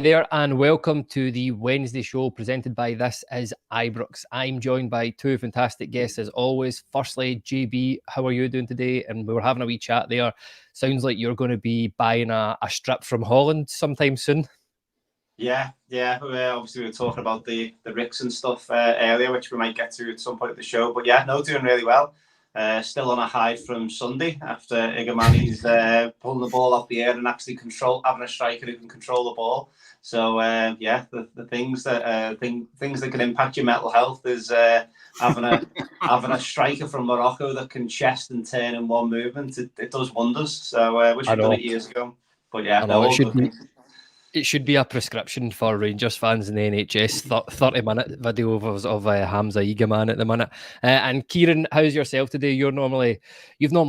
there, and welcome to the Wednesday show presented by This Is Ibrox. I'm joined by two fantastic guests as always. Firstly, JB, how are you doing today? And we were having a wee chat there. Sounds like you're going to be buying a strip from Holland sometime soon. Yeah. Obviously, we were talking about the Ricks and stuff earlier, which we might get to at some point of the show. But yeah, no, doing really well. Still on a high from Sunday after Igamane's pulling the ball off the air and actually having a striker who can control the ball. So the things that things that can impact your mental health is having a striker from Morocco that can chest and turn in one movement. It does wonders. So I wish we'd done it years ago. But yeah, it should be a prescription for Rangers fans in the NHS. 30-minute video of Hamza Igamane at the minute. And Kyran, how's yourself today? You've normally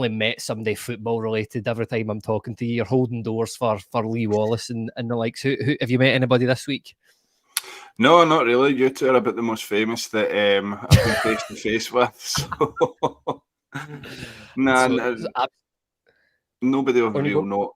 met somebody football related every time I'm talking to you. You're holding doors for Lee Wallace and the likes. Who have you met anybody this week? No, not really. You two are about the most famous that I've been face to face with. So nobody of real note.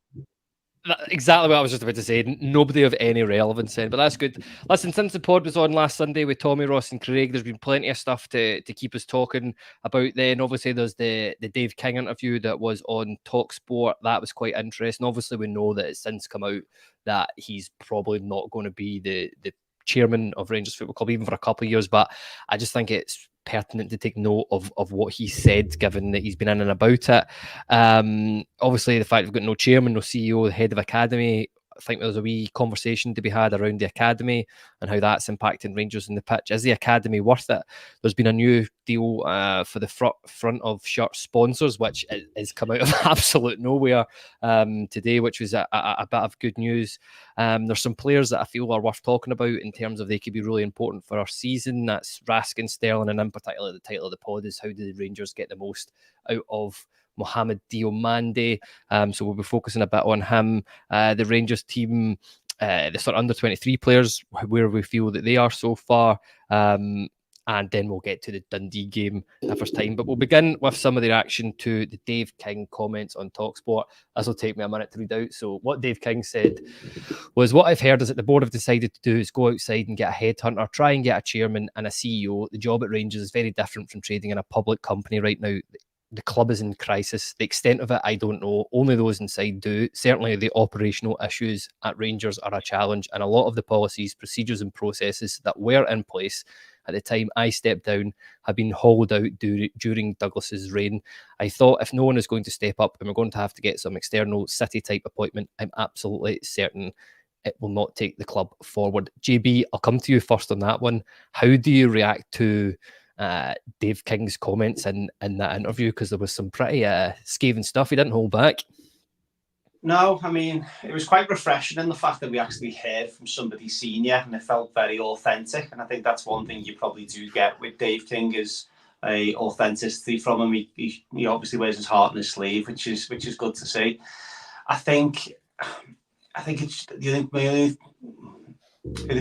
Exactly what I was just about to say. Nobody of any relevance in, but that's good. Listen, since the pod was on last Sunday with Tommy, Ross and Craig, there's been plenty of stuff to keep us talking about then. Obviously, there's the Dave King interview that was on TalkSport. That was quite interesting. Obviously, we know that it's since come out that he's probably not going to be the chairman of Rangers Football Club, even for a couple of years, but I just think it's pertinent to take note of what he said, given that he's been in and about it. Obviously, the fact we've got no chairman, no CEO, the head of academy, I think there's a wee conversation to be had around the academy and how that's impacting Rangers in the pitch. Is the academy worth it? There's been a new deal for the front of shirt sponsors, which has come out of absolute nowhere today, which was a bit of good news. There's some players that I feel are worth talking about in terms of they could be really important for our season. That's Raskin, Sterling, and in particular the title of the pod is how do the Rangers get the most out of Mohamed Diomande. So we'll be focusing a bit on him. The Rangers team, the sort of under 23 players, where we feel that they are so far. And then we'll get to the Dundee game the first time. But we'll begin with some of the reaction to the Dave King comments on TalkSport. This will take me a minute to read out. So what Dave King said was, what I've heard is that the board have decided to do is go outside and get a headhunter, try and get a chairman and a CEO. The job at Rangers is very different from trading in a public company right now. The club is in crisis. The extent of it, I don't know. Only those inside do. Certainly the operational issues at Rangers are a challenge, and a lot of the policies, procedures and processes that were in place at the time I stepped down have been hauled out during Douglas's reign. I thought if no one is going to step up and we're going to have to get some external city-type appointment, I'm absolutely certain it will not take the club forward. JB, I'll come to you first on that one. How do you react to Dave King's comments in that interview? Because there was some pretty scathing stuff. He didn't hold back. No, I mean, it was quite refreshing in the fact that we actually heard from somebody senior and it felt very authentic. And I think that's one thing you probably do get with Dave King is a authenticity from him. He obviously wears his heart on his sleeve, which is good to see. I think it's the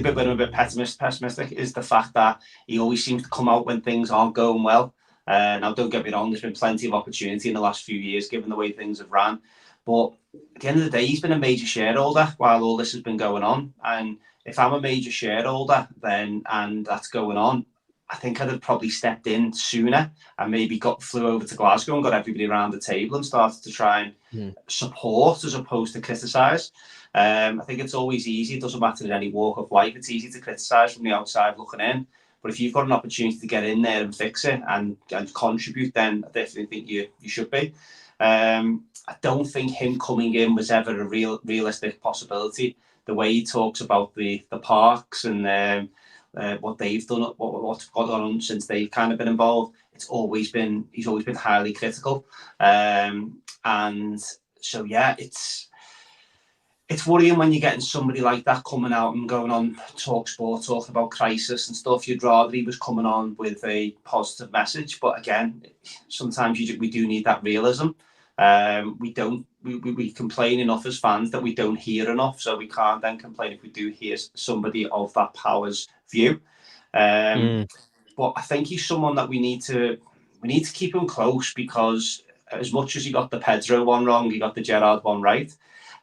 bit when I'm a bit pessimistic is the fact that he always seems to come out when things aren't going well. Now, don't get me wrong, there's been plenty of opportunity in the last few years, given the way things have ran. But at the end of the day, he's been a major shareholder while all this has been going on. And if I'm a major shareholder and that's going on, I think I'd have probably stepped in sooner and maybe flew over to Glasgow and got everybody around the table and started to try and support as opposed to criticise. I think it's always easy. It doesn't matter in any walk of life. It's easy to criticise from the outside looking in. But if you've got an opportunity to get in there and fix it and contribute, then I definitely think you should be. I don't think him coming in was ever a realistic possibility. The way he talks about the parks and what they've done, what's gone on since they've kind of been involved, he's always been highly critical. And so yeah, it's worrying when you're getting somebody like that coming out and going on TalkSport talking about crisis and stuff. You'd rather he was coming on with a positive message, but again, sometimes we do need that realism. We complain enough as fans that we don't hear enough, so we can't then complain if we do hear somebody of that power's view. But I think he's someone that we need to keep him close, because as much as he got the Pedro one wrong, he got the Gerrard one right.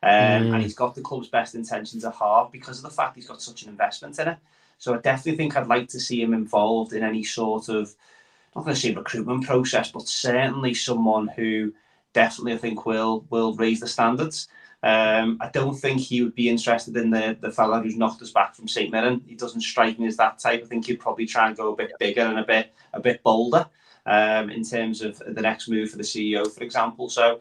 And he's got the club's best intentions at heart because of the fact he's got such an investment in it. So I definitely think I'd like to see him involved in any sort of, I'm not going to say recruitment process, but certainly someone who definitely I think will raise the standards. I don't think he would be interested in the fella who's knocked us back from St Mirren. He doesn't strike me as that type. I think he'd probably try and go a bit bigger and a bit bolder in terms of the next move for the CEO, for example. So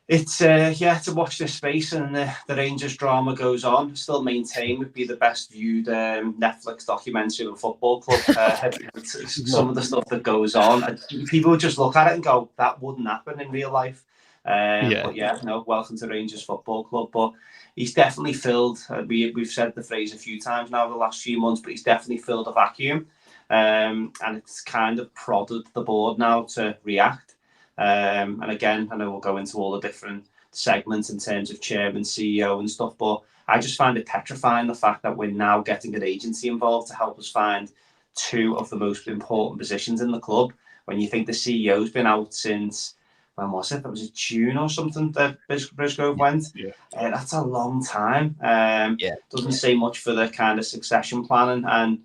it's to watch this space, and the Rangers drama goes on. Still maintain would be the best viewed Netflix documentary of a football club. Some of the stuff that goes on, people just look at it and go, that wouldn't happen in real life. But welcome to Rangers Football Club. But he's definitely filled, we've said the phrase a few times now the last few months, but he's definitely filled a vacuum, and it's kind of prodded the board now to react. And again, I know we'll go into all the different segments in terms of chairman, CEO and stuff, but I just find it petrifying the fact that we're now getting an agency involved to help us find two of the most important positions in the club. When you think the CEO's been out since, when was it? That was June or something that Brisgrove went. Yeah. That's a long time. Doesn't say much for the kind of succession planning, and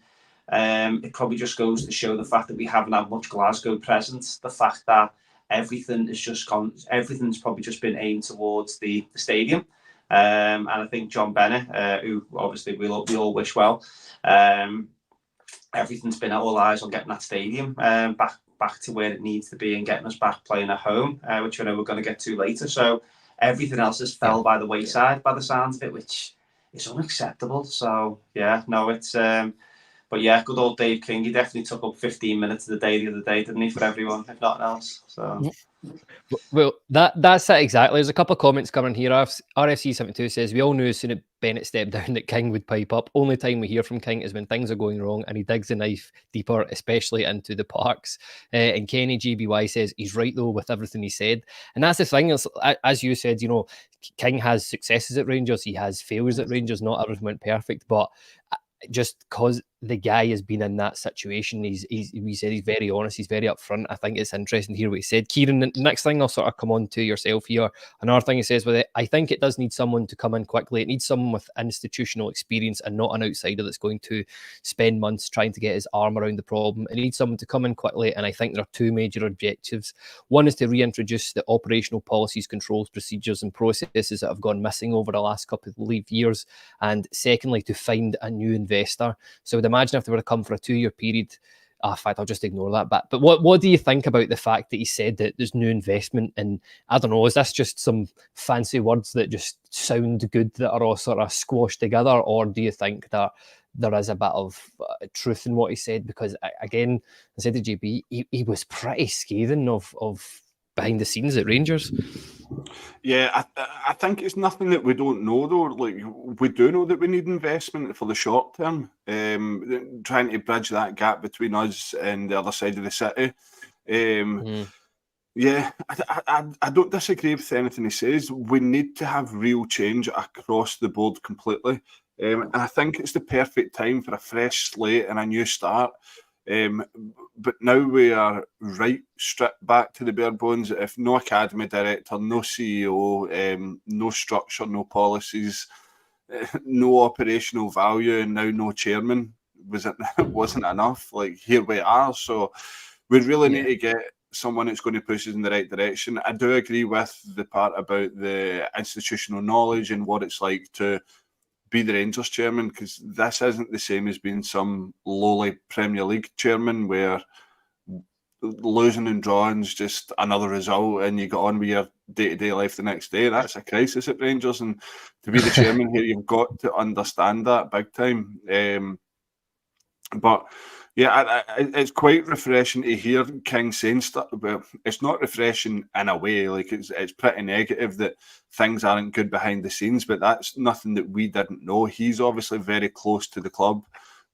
it probably just goes to show the fact that we haven't had much Glasgow presence. The fact that everything's probably just been aimed towards the stadium. And I think John Bennett, who obviously we all wish well, everything's been all eyes on getting that stadium back to where it needs to be and getting us back playing at home, which I know we're going to get to later. So everything else has fell by the wayside by the sounds of it, which is unacceptable. So it's but yeah, good old Dave King. He definitely took up 15 minutes of the day the other day, didn't he, for everyone, if nothing else? So. Well, that's it exactly. There's a couple of comments coming here. RFC72 says, we all knew as soon as Bennett stepped down that King would pipe up. Only time we hear from King is when things are going wrong and he digs the knife deeper, especially into the parks. And Kenny GBY says, he's right though with everything he said. And that's the thing, as you said, King has successes at Rangers, he has failures at Rangers, not everything went perfect, but just because the guy has been in that situation, we said he's very honest, he's very upfront. I think it's interesting to hear what he said. Kieran, the next thing I'll sort of come on to yourself here. Another thing he says with it, I think it does need someone to come in quickly. It needs someone with institutional experience and not an outsider that's going to spend months trying to get his arm around the problem. It needs someone to come in quickly, and I think there are two major objectives. One is to reintroduce the operational policies, controls, procedures and processes that have gone missing over the last couple of years, and secondly, to find a new investor. So I would imagine if they were to come for a 2-year period, in fact, I'll just ignore that bit. But what do you think about the fact that he said that there's new investment? And I don't know, is this just some fancy words that just sound good that are all sort of squashed together? Or do you think that there is a bit of truth in what he said? Because again, I said to JB, he was pretty scathing of behind the scenes at Rangers. Yeah, I think it's nothing that we don't know though. Like, we do know that we need investment for the short term, trying to bridge that gap between us and the other side of the city. Yeah, I don't disagree with anything he says. We need to have real change across the board completely. And I think it's the perfect time for a fresh slate and a new start. But now we are stripped back to the bare bones. If no academy director, no CEO, no structure, no policies, no operational value, and now no chairman, wasn't enough. Like, here we are. So we really need to get someone that's going to push us in the right direction. I do agree with the part about the institutional knowledge and what it's like to be the Rangers chairman, because this isn't the same as being some lowly Premier League chairman where losing and drawing is just another result and you get on with your day-to-day life the next day. That's a crisis at Rangers, and to be the chairman here, you've got to understand that big time. But yeah, it's quite refreshing to hear King saying stuff. Well, it's not refreshing in a way, like it's pretty negative that things aren't good behind the scenes, but that's nothing that we didn't know. He's obviously very close to the club,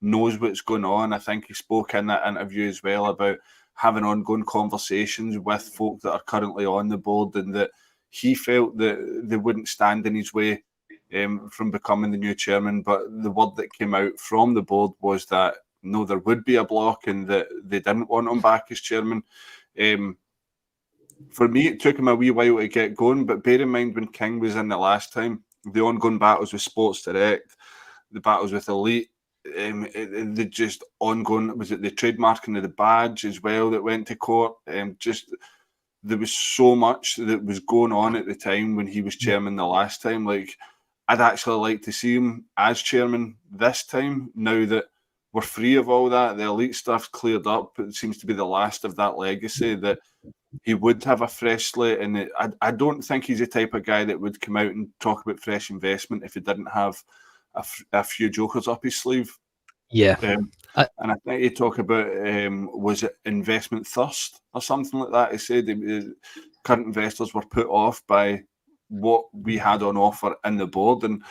knows what's going on. I think he spoke in that interview as well about having ongoing conversations with folk that are currently on the board, and that he felt that they wouldn't stand in his way from becoming the new chairman. But the word that came out from the board was that no, there would be a block and that they didn't want him back as chairman. For me, it took him a wee while to get going, but bear in mind when King was in the last time, the ongoing battles with Sports Direct, the battles with Elite, the just ongoing, was it the trademarking of the badge as well that went to court? Just there was so much that was going on at the time when he was chairman the last time. Like, I'd actually like to see him as chairman this time, now that we're free of all that. The Elite stuff's cleared up. It seems to be the last of that legacy, that he would have a fresh slate. And I don't think he's the type of guy that would come out and talk about fresh investment if he didn't have a few jokers up his sleeve. Yeah. And I think he talked about, was it investment thirst or something like that? He said current investors were put off by what we had on offer in the board. And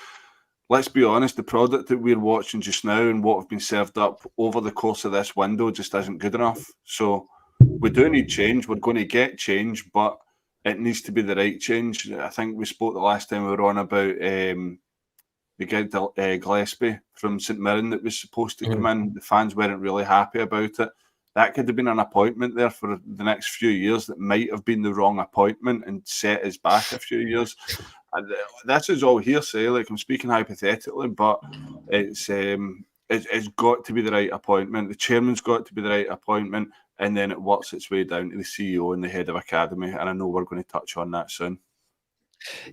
let's be honest, the product that we're watching just now and what have been served up over the course of this window just isn't good enough. So we do need change. We're going to get change, but it needs to be the right change. I think we spoke the last time we were on about the guy Gillespie from St Mirren that was supposed to come in. The fans weren't really happy about it. That could have been an appointment there for the next few years that might have been the wrong appointment and set us back a few years. And this is all hearsay, like I'm speaking hypothetically, but it's got to be the right appointment. The chairman's got to be the right appointment, and then it works its way down to the CEO and the head of academy. And I know we're going to touch on that soon.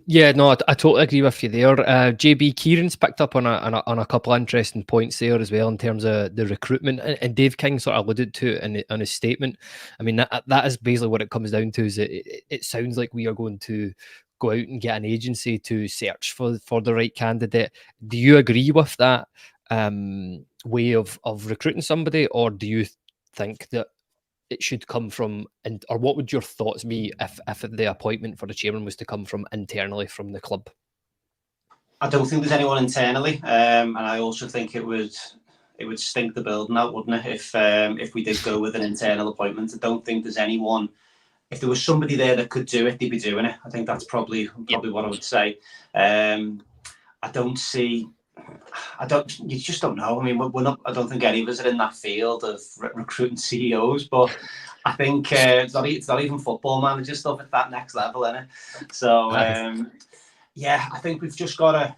Yeah, no, I totally agree with you there. JB, Kieran's picked up on a couple of interesting points there as well in terms of the recruitment, and Dave King sort of alluded to it in his statement. I mean, that is basically what it comes down to. Is it sounds like we are going to go out and get an agency to search for the right candidate. Do you agree with that way of recruiting somebody, or do you think that it should come from, or what would your thoughts be if the appointment for the chairman was to come from internally from the club? I don't think there's anyone internally, and I also think it would stink the building out, wouldn't it, if we did go with an internal appointment. I don't think there's anyone. If there was somebody there that could do it, they'd be doing it. I think that's probably what I would say. You just don't know. I mean, we're not. I don't think any of us are in that field of recruiting CEOs, but I think it's not even football manager stuff at that next level, isn't it? So yeah, I think we've just got to.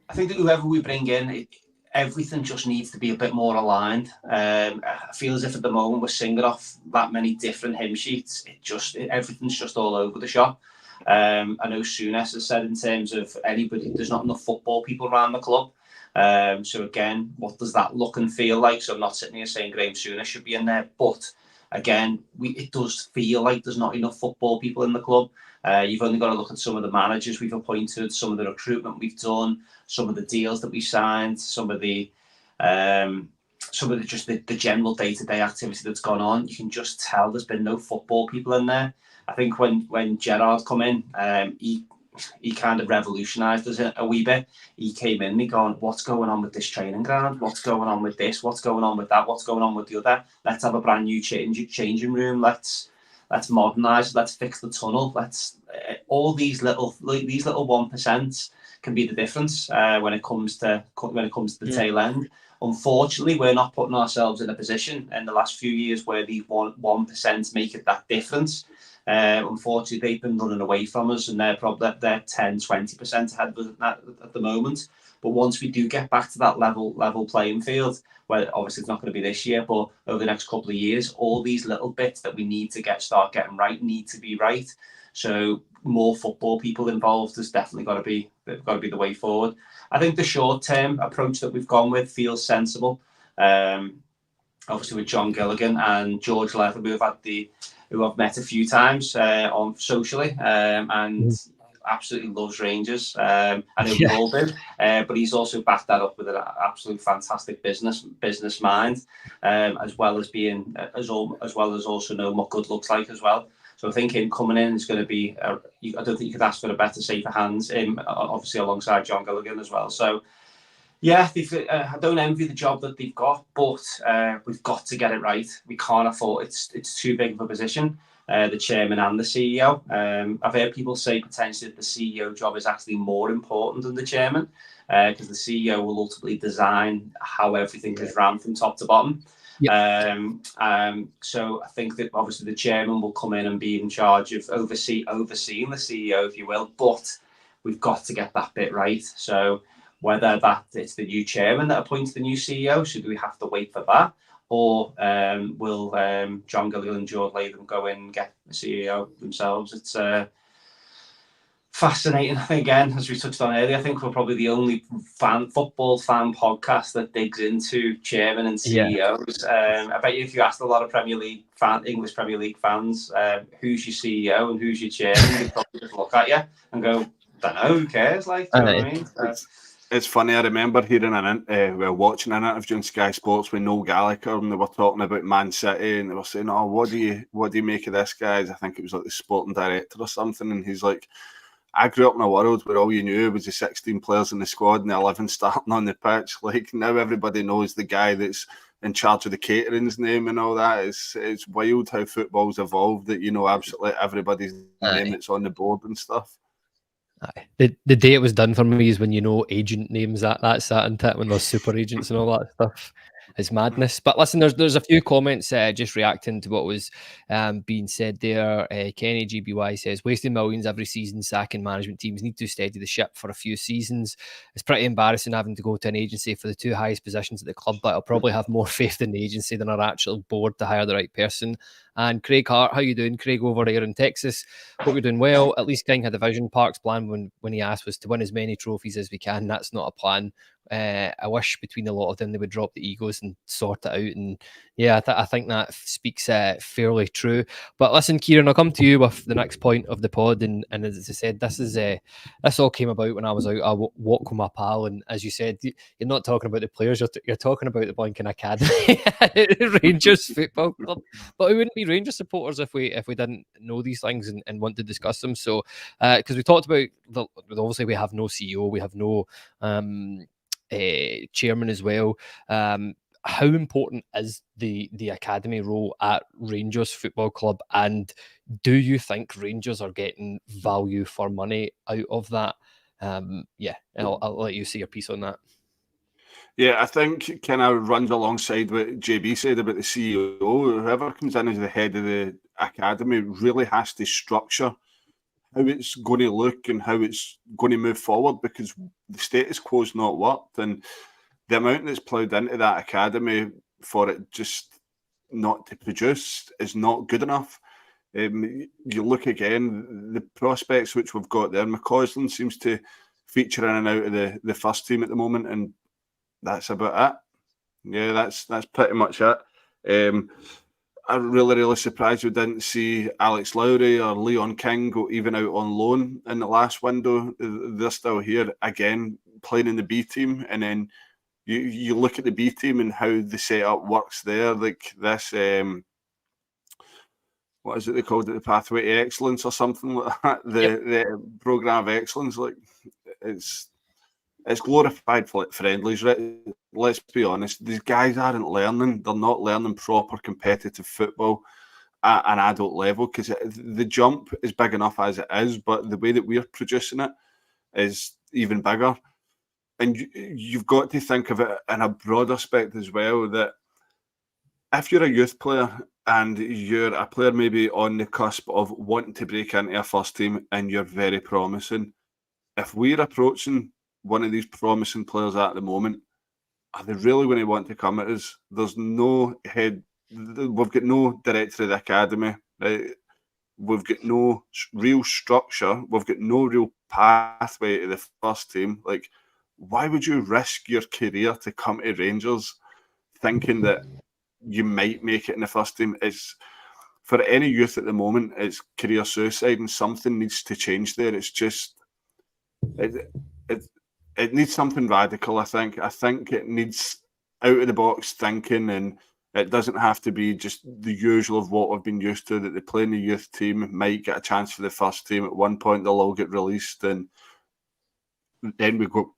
I think that whoever we bring in, everything just needs to be a bit more aligned. I feel as if at the moment we're singing off that many different hymn sheets. Everything's just all over the shop. I know Souness has said in terms of anybody, there's not enough football people around the club. So again, what does that look and feel like? So I'm not sitting here saying Graham Souness should be in there, but again, it does feel like there's not enough football people in the club. You've only got to look at some of the managers we've appointed, some of the recruitment we've done, some of the deals that we signed, some of the general day-to-day activity that's gone on. You can just tell there's been no football people in there. I think when Gerard come in, he kind of revolutionised us a wee bit. He came in, he gone, what's going on with this training ground? What's going on with this? What's going on with that? What's going on with the other? Let's have a brand new changing room. Let's modernise. Let's fix the tunnel. Let's all these little 1% can be the difference when it comes to the tail end. Unfortunately, we're not putting ourselves in a position in the last few years where the 1% make it that difference. Unfortunately, they've been running away from us, and they're 10-20% ahead of us at the moment. But once we do get back to that level playing field, where obviously it's not going to be this year, but over the next couple of years, all these little bits that we need to start getting right need to be right. So more football people involved has definitely got to be the way forward. I think the short-term approach that we've gone with feels sensible. Obviously with John Gilligan and George Leatherby, who I've met a few times on socially, and absolutely loves Rangers. I know we all do, but he's also backed that up with an absolute fantastic business mind, as well as also know what good looks like as well. So I think him coming in is going to be. I don't think you could ask for a better, safer hands. Obviously alongside John Gilligan as well. So. Yeah, I don't envy the job that they've got, but we've got to get it right. We can't afford it's too big of a position. the chairman and the CEO. I've heard people say potentially that the CEO job is actually more important than the chairman, because the CEO will ultimately design how everything is ran from top to bottom. Yep. So I think that obviously the chairman will come in and be in charge of overseeing the CEO, if you will, but we've got to get that bit right. So whether that it's the new chairman that appoints the new CEO, should we have to wait for that? Or will John Gilligan and George Latham go in and get the CEO themselves? It's fascinating. Again, as we touched on earlier, I think we're probably the only football fan podcast that digs into chairman and CEOs. I bet you if you asked a lot of English Premier League fans, who's your CEO and who's your chairman, they'd probably just look at you and go, don't know, who cares? Like, do you know what I mean? It's funny, I remember hearing watching an interview on Sky Sports with Noel Gallagher, and they were talking about Man City, and they were saying, oh, what do you make of this, guys? I think it was like the sporting director or something, and he's like, I grew up in a world where all you knew was the 16 players in the squad and the 11 starting on the pitch. Like, now everybody knows the guy that's in charge of the catering's name and all that. It's wild how football's evolved, that you know absolutely everybody's name that's on the board and stuff. The day it was done for me is when you know agent names that's that, and when there's super agents and all that stuff. It's madness. But listen, there's a few comments just reacting to what was being said there. Kenny GBY says, wasting millions every season, sacking management teams, need to steady the ship for a few seasons. It's pretty embarrassing having to go to an agency for the two highest positions at the club, but I'll probably have more faith in the agency than our actual board to hire the right person. And Craig Hart, how you doing? Craig over here in Texas. Hope you're doing well. At least King had a vision. Park's plan when he asked was to win as many trophies as we can. That's not a plan. I wish between a lot of them they would drop the egos and sort it out. And yeah, I think that speaks fairly true. But listen, Kyran, I'll come to you with the next point of the pod. And as I said, this all came about when I was out a walk with my pal. And as you said, you're not talking about the players, you're talking about the Blinken Academy, Rangers Football Club. But we wouldn't be Rangers supporters if we didn't know these things and want to discuss them. So because we talked about obviously we have no CEO, we have no chairman as well. How important is the academy role at Rangers Football Club, and do you think Rangers are getting value for money out of that? I'll let you say your piece on that. Yeah, I think kind of runs alongside what JB said about the CEO. Whoever comes in as the head of the academy really has to structure how it's going to look and how it's going to move forward, because the status quo's not worked, and the amount that's ploughed into that academy for it just not to produce is not good enough. You look again, the prospects which we've got there, McCausland seems to feature in and out of the first team at the moment, and that's about it. Yeah, that's pretty much it. I'm really surprised we didn't see Alex Lowry or Leon King go even out on loan in the last window. They're still here again, playing in the B team, and then you look at the B team and how the setup works there. Like this, what is it they called it? The Pathway to Excellence or something like that. The program of excellence. Like it's glorified friendlies, right? Let's be honest. These guys aren't learning. They're not learning proper competitive football at an adult level, because the jump is big enough as it is, but the way that we're producing it is even bigger. And you've got to think of it in a broader aspect as well, that if you're a youth player and you're a player maybe on the cusp of wanting to break into a first team and you're very promising, if we're approaching one of these promising players at the moment, are they really going to want to come at us? There's no head. We've got no director of the academy. Right? We've got no real structure. We've got no real pathway to the first team. Like, why would you risk your career to come to Rangers thinking that you might make it in the first team? It's, for any youth at the moment, it's career suicide, and something needs to change there. It's just it needs something radical, I think. I think it needs out-of-the-box thinking, and it doesn't have to be just the usual of what we've been used to, that they play in the youth team, might get a chance for the first team. At one point, they'll all get released, and then we go,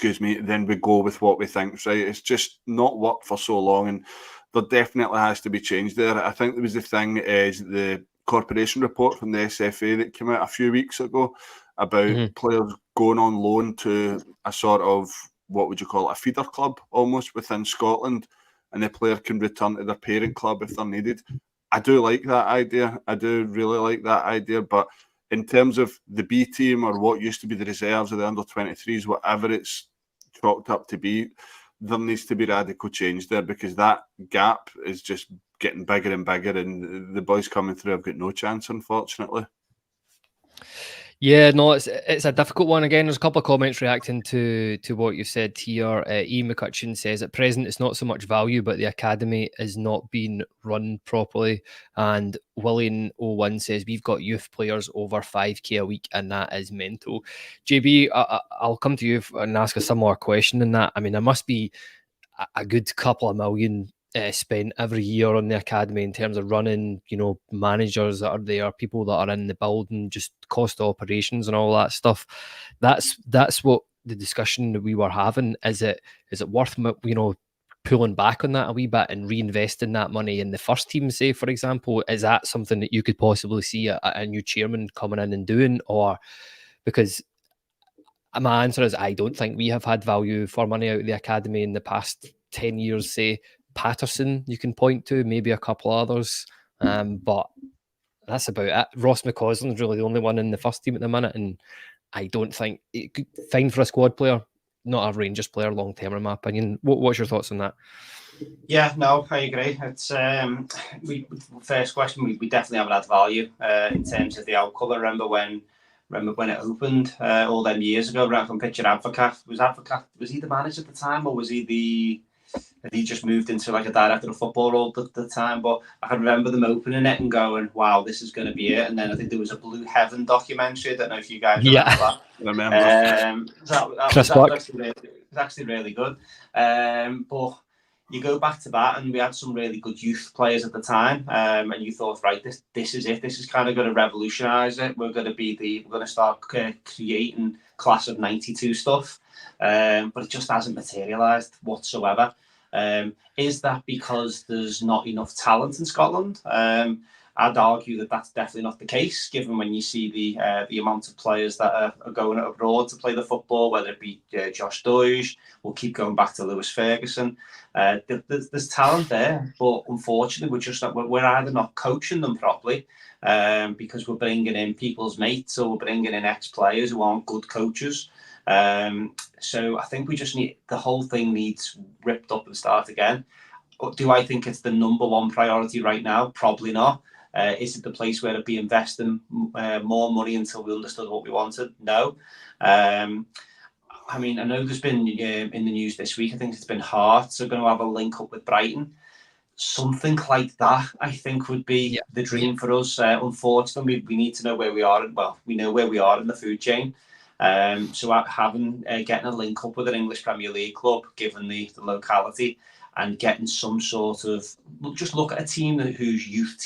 then we go with what we think's right. It's just not worked for so long, and there definitely has to be change there. I think there was the thing is the corporation report from the SFA that came out a few weeks ago about players going on loan to a sort of, what would you call it, a feeder club almost within Scotland, and the player can return to their parent club if they're needed. I do like that idea. I do really like that idea. But in terms of the B team or what used to be the reserves or the under-23s, whatever it's chalked up to be, there needs to be radical change there, because that gap is just getting bigger and bigger, and the boys coming through have got no chance, unfortunately. Yeah, no, it's a difficult one. Again, there's a couple of comments reacting to what you said here. E. McCutcheon says, at present, it's not so much value, but the academy is not being run properly. And William01 says, we've got youth players over 5k a week, and that is mental. JB, I'll come to you and ask a similar question in that. I mean, there must be a good couple of million spent every year on the academy in terms of running, managers that are there, people that are in the building, just cost of operations and all that stuff. That's what the discussion that we were having. Is it worth, pulling back on that a wee bit and reinvesting that money in the first team, say, for example? Is that something that you could possibly see a new chairman coming in and doing? Or, because my answer is, I don't think we have had value for money out of the academy in the past 10 years, say. Patterson you can point to, maybe a couple others, but that's about it. Ross McCausland's really the only one in the first team at the minute, and I don't think it could fine for a squad player, not a Rangers player long term, in my opinion. What's your thoughts on that? Yeah, no, I agree. It's first question. We definitely haven't had value in terms of the outcome. I remember when it opened all them years ago. Right from picture Advocat. Was he the manager at the time, or was he just moved into like a director of football role at the time? But I can remember them opening it and going, wow, this is going to be it. And then I think there was a Blue Heaven documentary. I don't know if you guys remember that. That was actually really good. But you go back to that, and we had some really good youth players at the time, and you thought, right, this is it. This is kind of going to revolutionise it. We're going to start creating class of '92 stuff, but it just hasn't materialised whatsoever. Is that because there's not enough talent in Scotland? I'd argue that that's definitely not the case, given when you see the amount of players that are going abroad to play the football, whether it be Josh Doige, we'll keep going back to Lewis Ferguson. There's talent there, but unfortunately, we're either not coaching them properly, because we're bringing in people's mates, or we're bringing in ex-players who aren't good coaches. So I think the whole thing needs ripped up and start again. Do I think it's the number one priority right now? Probably not. Is it the place where it'd be investing more money until we understood what we wanted? No. I mean, I know there's been in the news this week, I think it's been Hearts are going to have a link up with Brighton. Something like that, I think, would be the dream for us. Unfortunately, we need to know where we are. We know where we are in the food chain. So getting a link up with an English Premier League club, given the locality, and getting some sort of, just look at a team whose youth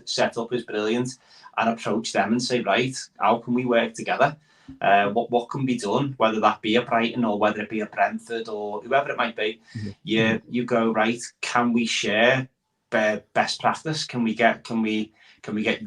setup is brilliant, and approach them and say, right, how can we work together? What can be done, whether that be a Brighton or whether it be a Brentford or whoever it might be. You go, right, can we share best practice? Can we get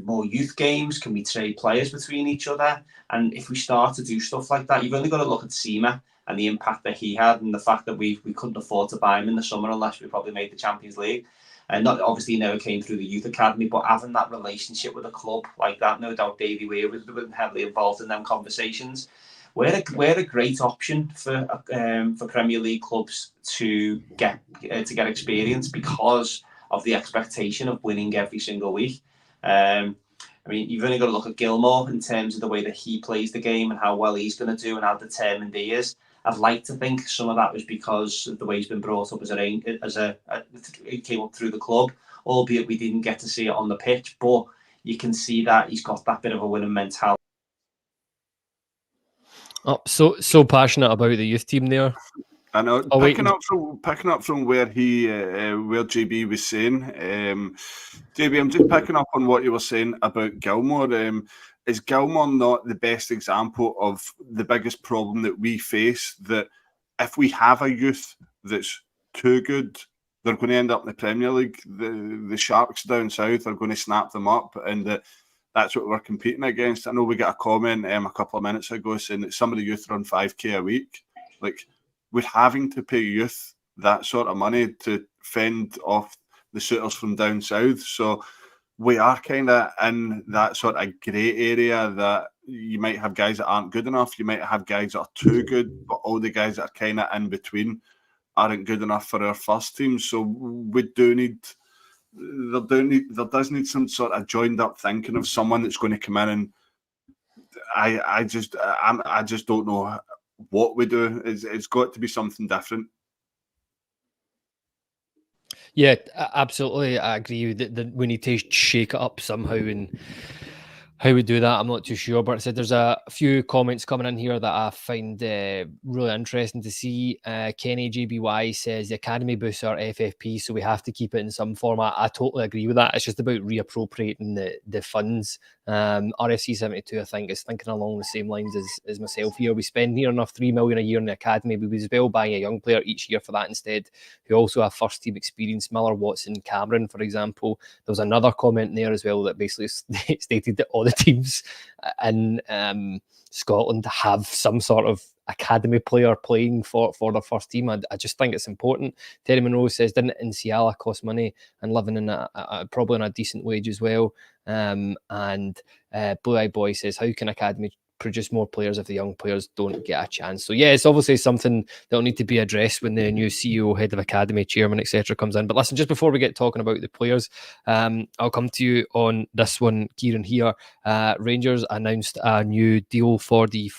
more youth games? Can we trade players between each other? And if we start to do stuff like that, you've only got to look at Seema and the impact that he had, and the fact that we couldn't afford to buy him in the summer unless we probably made the Champions League. And not obviously, he never came through the youth academy, but having that relationship with a club like that, no doubt Davy Weir was heavily involved in them conversations. We're a great option for Premier League clubs to get experience, because of the expectation of winning every single week. I mean, you've only got to look at Gilmore in terms of the way that he plays the game and how well he's going to do and how determined he is. I'd like to think some of that was because of the way he's been brought up he came up through the club, albeit we didn't get to see it on the pitch. But you can see that he's got that bit of a winning mentality. Oh, so passionate about the youth team there. I know. Picking up from where where JB was saying, JB, I'm just picking up on what you were saying about Gilmore. Is Gilmore not the best example of the biggest problem that we face? That if we have a youth that's too good they're going to end up in the Premier League. The Sharks down south are going to snap them up, and that's what we're competing against. I know we got a comment a couple of minutes ago saying that some of the youth run 5k a week. Like, we're having to pay youth that sort of money to fend off the suitors from down south. So we are kind of in that sort of grey area that you might have guys that aren't good enough. You might have guys that are too good, but all the guys that are kind of in between aren't good enough for our first team. So we do need, there does need some sort of joined up thinking of someone that's going to come in, and I just don't know what we do. It's got to be something different. Yeah, absolutely. I agree that we need to shake it up somehow, and how we do that, I'm not too sure. But I said there's a few comments coming in here that I find really interesting to see. Kenny JBY says the academy boosts our FFP, so we have to keep it in some format. I totally agree with that. It's just about reappropriating the funds. RFC 72, I think, is thinking along the same lines as myself here. We spend near enough $3 million a year in the academy. We would as well buying a young player each year for that instead, who also have first team experience. Miller, Watson, Cameron, for example. There was another comment there as well that basically stated that all the teams in Scotland have some sort of academy player playing for their first team. I just think it's important. Terry Monroe says, didn't Nsiala cost money and living in probably on a decent wage as well? And Blue Eye Boy says, how can academy produce more players if the young players don't get a chance? So yeah, it's obviously something that will need to be addressed when the new CEO, head of academy, chairman, etc. comes in. But listen, just before we get talking about the players, I'll come to you on this one, Kyran, here. Rangers announced a new deal for the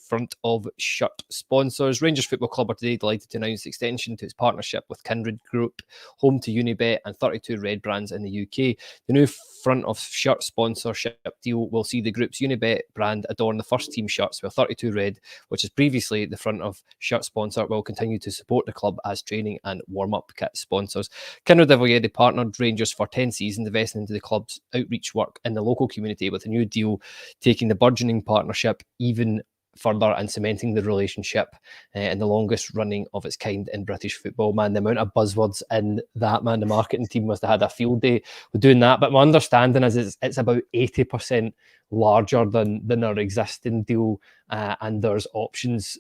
front of shirt sponsors. Rangers Football Club are today delighted to announce the extension to its partnership with Kindred Group, home to Unibet and 32 Red brands in the UK. The new front of shirt sponsorship deal will see the group's Unibet brand adorn the first team shirts, while 32 Red, which is previously the front of shirt sponsor, will continue to support the club as training and warm-up kit sponsors. Kindred have already partnered Rangers for 10 seasons, investing into the club's outreach work in the local community, with a new deal taking the burgeoning partnership even further and cementing the relationship in the longest running of its kind in British football. Man, the amount of buzzwords in that, man, the marketing team must have had a field day with doing that. But my understanding is it's about 80% larger than our existing deal, and there's options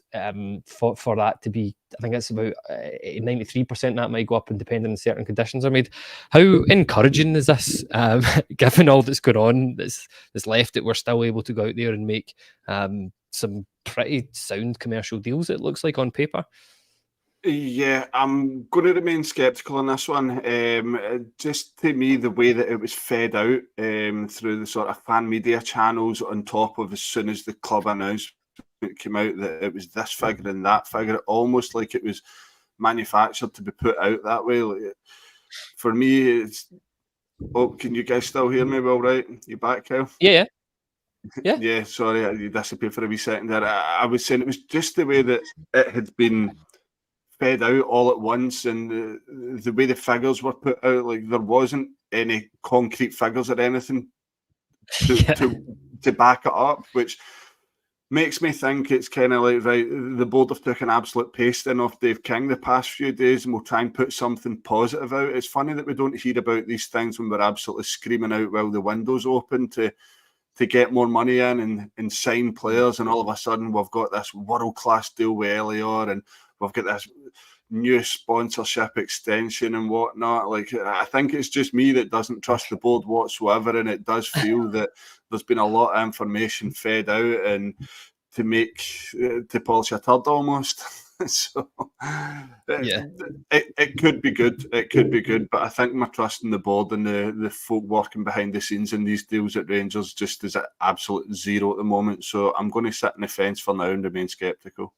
for that to be, I think it's about 93% that might go up, and depending on certain conditions are made. How encouraging is this, given all that's going on, that's left, that we're still able to go out there and make some pretty sound commercial deals, it looks like, on paper? Yeah, I'm going to remain sceptical on this one. Just to me, the way that it was fed out through the sort of fan media channels, on top of as soon as the club announcement came out that it was this figure and that figure, almost like it was manufactured to be put out that way. Like, for me, it's... Oh, can you guys still hear me well, right? You back, Kyle? Yeah. Yeah, sorry, you disappeared for a wee second there. I was saying it was just the way that it had been fed out all at once, and the way the figures were put out, like there wasn't any concrete figures or anything to back it up, which makes me think it's kind of like, right, the board have took an absolute pasting off Dave King the past few days, and we'll try and put something positive out. It's funny that we don't hear about these things when we're absolutely screaming out while the window's open to get more money in and sign players, and all of a sudden we've got this world-class deal with Elior, and we've got this new sponsorship extension and whatnot. Like, I think it's just me that doesn't trust the board whatsoever, and it does feel that there's been a lot of information fed out and to polish a turd almost. So Yeah, it could be good. It could be good, but I think my trust in the board and the folk working behind the scenes in these deals at Rangers just is at absolute zero at the moment. So I'm going to sit on the fence for now and remain sceptical.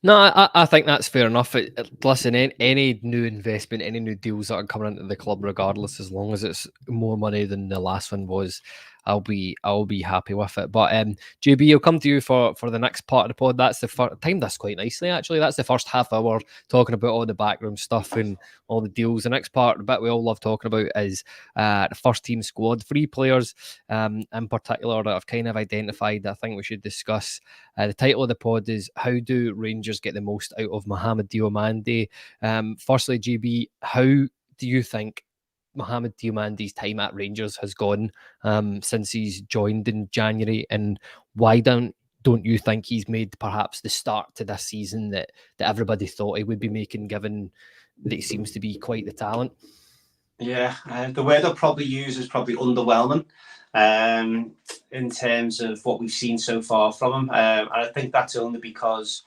No, I think that's fair enough. Listen, any new investment, any new deals that are coming into the club, regardless, as long as it's more money than the last one was, I'll be happy with it. But JB, I'll come to you for the next part of the pod. That's the first time. That's quite nicely actually. That's the first half hour talking about all the backroom stuff and all the deals. The next part, the bit we all love talking about, is the first team squad. 3 players in particular that I've kind of identified that I think we should discuss. The title of the pod is "How do Rangers get the most out of Mohamed Diomande?" Firstly, GB, how do you think Mohamed Diomande's time at Rangers has gone since he's joined in January, and why don't you think he's made perhaps the start to this season that everybody thought he would be making, given that he seems to be quite the talent? Yeah, the word I'll probably use is probably underwhelming in terms of what we've seen so far from him. And I think that's only because,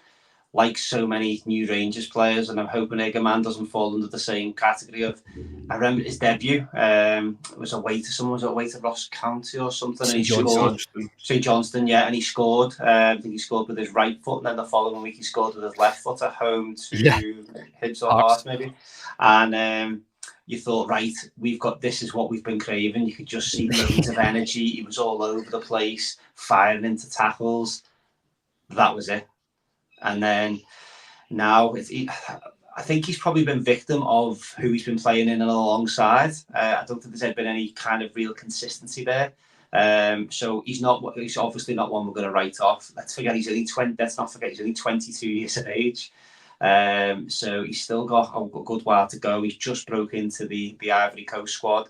like so many new Rangers players, and I'm hoping Igamane doesn't fall under the same category of, I remember his debut, it was away to Ross County or something, and he scored. St Johnstone, yeah, and he scored. I think he scored with his right foot, and then the following week he scored with his left foot at home to Hibs or Hearts maybe. And you thought, right, this is what we've been craving. You could just see loads of energy. He was all over the place, firing into tackles. That was it. And then now, I think he's probably been victim of who he's been playing in and alongside. I don't think there's been any kind of real consistency there. So he's obviously not one we're going to write off. Let's not forget he's only 22 years of age. So he's still got a good while to go. He's just broke into the Ivory Coast squad.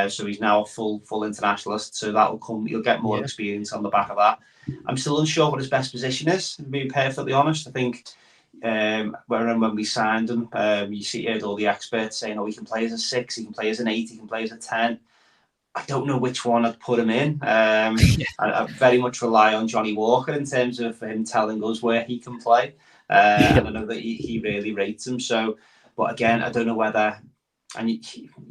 So he's now a full internationalist. So that'll come. You'll get more experience on the back of that. I'm still unsure what his best position is, to be perfectly honest. I think when we signed him, you heard all the experts saying, he can play as a 6, he can play as an 8, he can play as a 10. I don't know which one I'd put him in. I very much rely on Johnny Walker in terms of him telling us where he can play. And I know that he really rates him. So, but again, I don't know whether... And you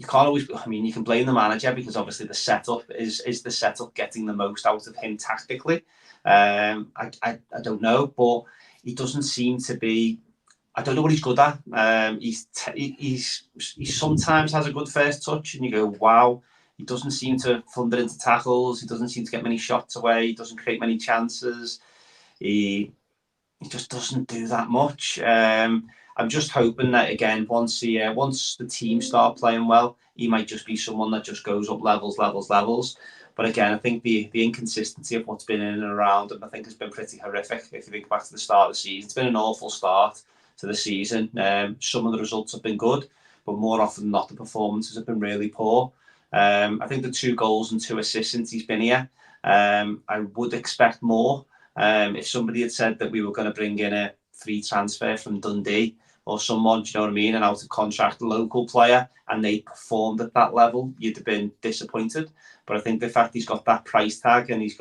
can't always... I mean, you can blame the manager because obviously the setup is the setup getting the most out of him tactically. I don't know, but he doesn't seem to be... I don't know what he's good at. He sometimes has a good first touch and you go, wow. He doesn't seem to thunder into tackles. He doesn't seem to get many shots away. He doesn't create many chances. He just doesn't do that much. I'm just hoping that, again, once the team start playing well, he might just be someone that just goes up levels. But again, I think the inconsistency of what's been in and around him, I think, has been pretty horrific. If you think back to the start of the season, it's been an awful start to the season. Some of the results have been good, but more often than not, the performances have been really poor. I think the 2 goals and 2 assists since he's been here, I would expect more. If somebody had said that we were going to bring in a free transfer from Dundee or someone, do you know what I mean, an out of contract local player, and they performed at that level, you'd have been disappointed. But I think the fact he's got that price tag and he has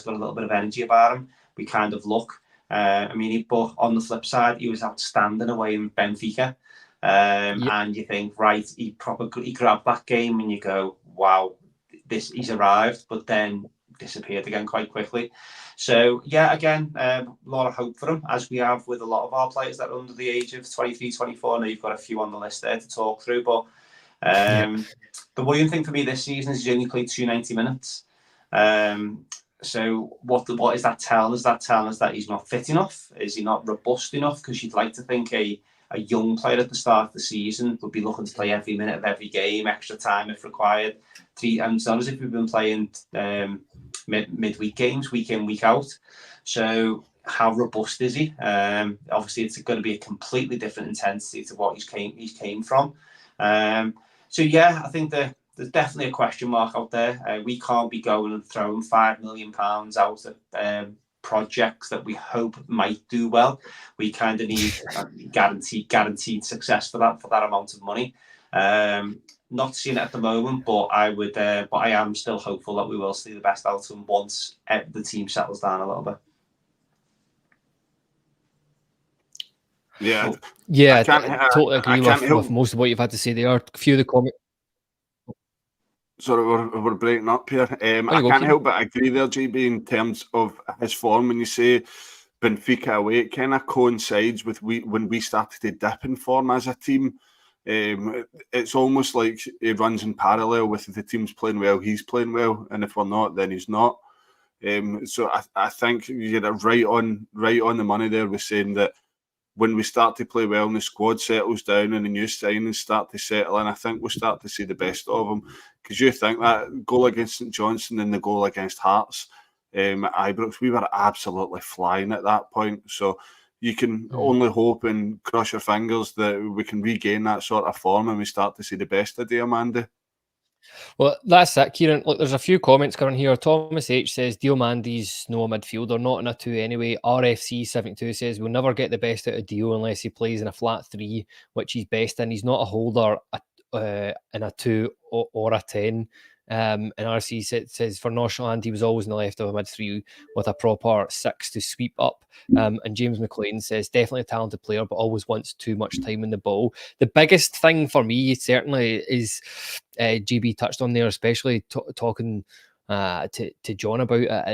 got a little bit of energy about him, we kind of look. But on the flip side, he was outstanding away in Benfica. And you think, right, he grabbed that game and you go, wow, he's arrived, but then disappeared again quite quickly. So yeah, again, a lot of hope for him, as we have with a lot of our players that are under the age of 23, 24. I know you've got a few on the list there to talk through, but the worrying thing for me this season is he's only played 290 minutes. So what is that telling us? That telling us that he's not fit enough? Is he not robust enough? Because you'd like to think a young player at the start of the season would be looking to play every minute of every game, extra time if required. It's not as if we've been playing midweek games, week in, week out. So how robust is he? Obviously, it's going to be a completely different intensity to what he's came from. So yeah, I think there's definitely a question mark out there. We can't be going and throwing £5 million out at projects that we hope might do well. We kind of need guaranteed success for that amount of money. Not seeing it at the moment, but I am still hopeful that we will see the best out of him once the team settles down a little bit. Yeah, I totally agree with most of what you've had to say there. A few of the comments. Sorry, we're breaking up here. I can't help but agree there, JB, in terms of his form. When you say Benfica away, it kind of coincides with when we started to dip in form as a team. It's almost like he runs in parallel with the team's playing well, he's playing well, and if we're not, then he's not. So I think you get it right on the money there with saying that when we start to play well and the squad settles down and the new signings start to settle in, I think we'll start to see the best of them. Because you think that goal against St Johnstone and the goal against Hearts at Ibrox, we were absolutely flying at that point. So you can only hope and cross your fingers that we can regain that sort of form and we start to see the best of Diomande. Well, that's it, Kyran. Look, there's a few comments coming here. Thomas H says Diomande's no midfielder, not in a 2 anyway. RFC72 says we'll never get the best out of Dio unless he plays in a flat 3, which he's best in. He's not a holder in a 2 or a 10. And RC says for Northland, he was always in the left of a mid 3 with a proper 6 to sweep up. And James McLean says definitely a talented player, but always wants too much time in the ball. The biggest thing for me certainly is JB touched on there, especially talking to John about it.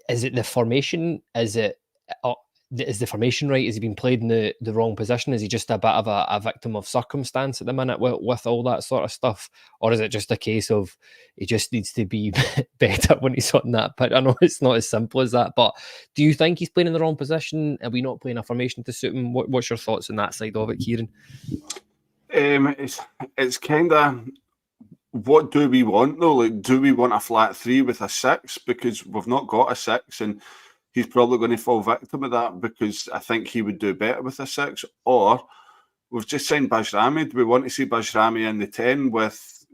Is it the formation? Is the formation right? Has he been played in the wrong position? Is he just a bit of a victim of circumstance at the minute with all that sort of stuff? Or is it just a case of he just needs to be better when he's on that pitch? I know it's not as simple as that, but do you think he's playing in the wrong position? Are we not playing a formation to suit him? What's your thoughts on that side of it, Kyran? It's kind of, what do we want though? Like, do we want a flat 3 with a 6? Because we've not got a 6 and he's probably going to fall victim of that because I think he would do better with a 6. Or we've just signed Bajrami. Do we want to see Bajrami in the 10 with,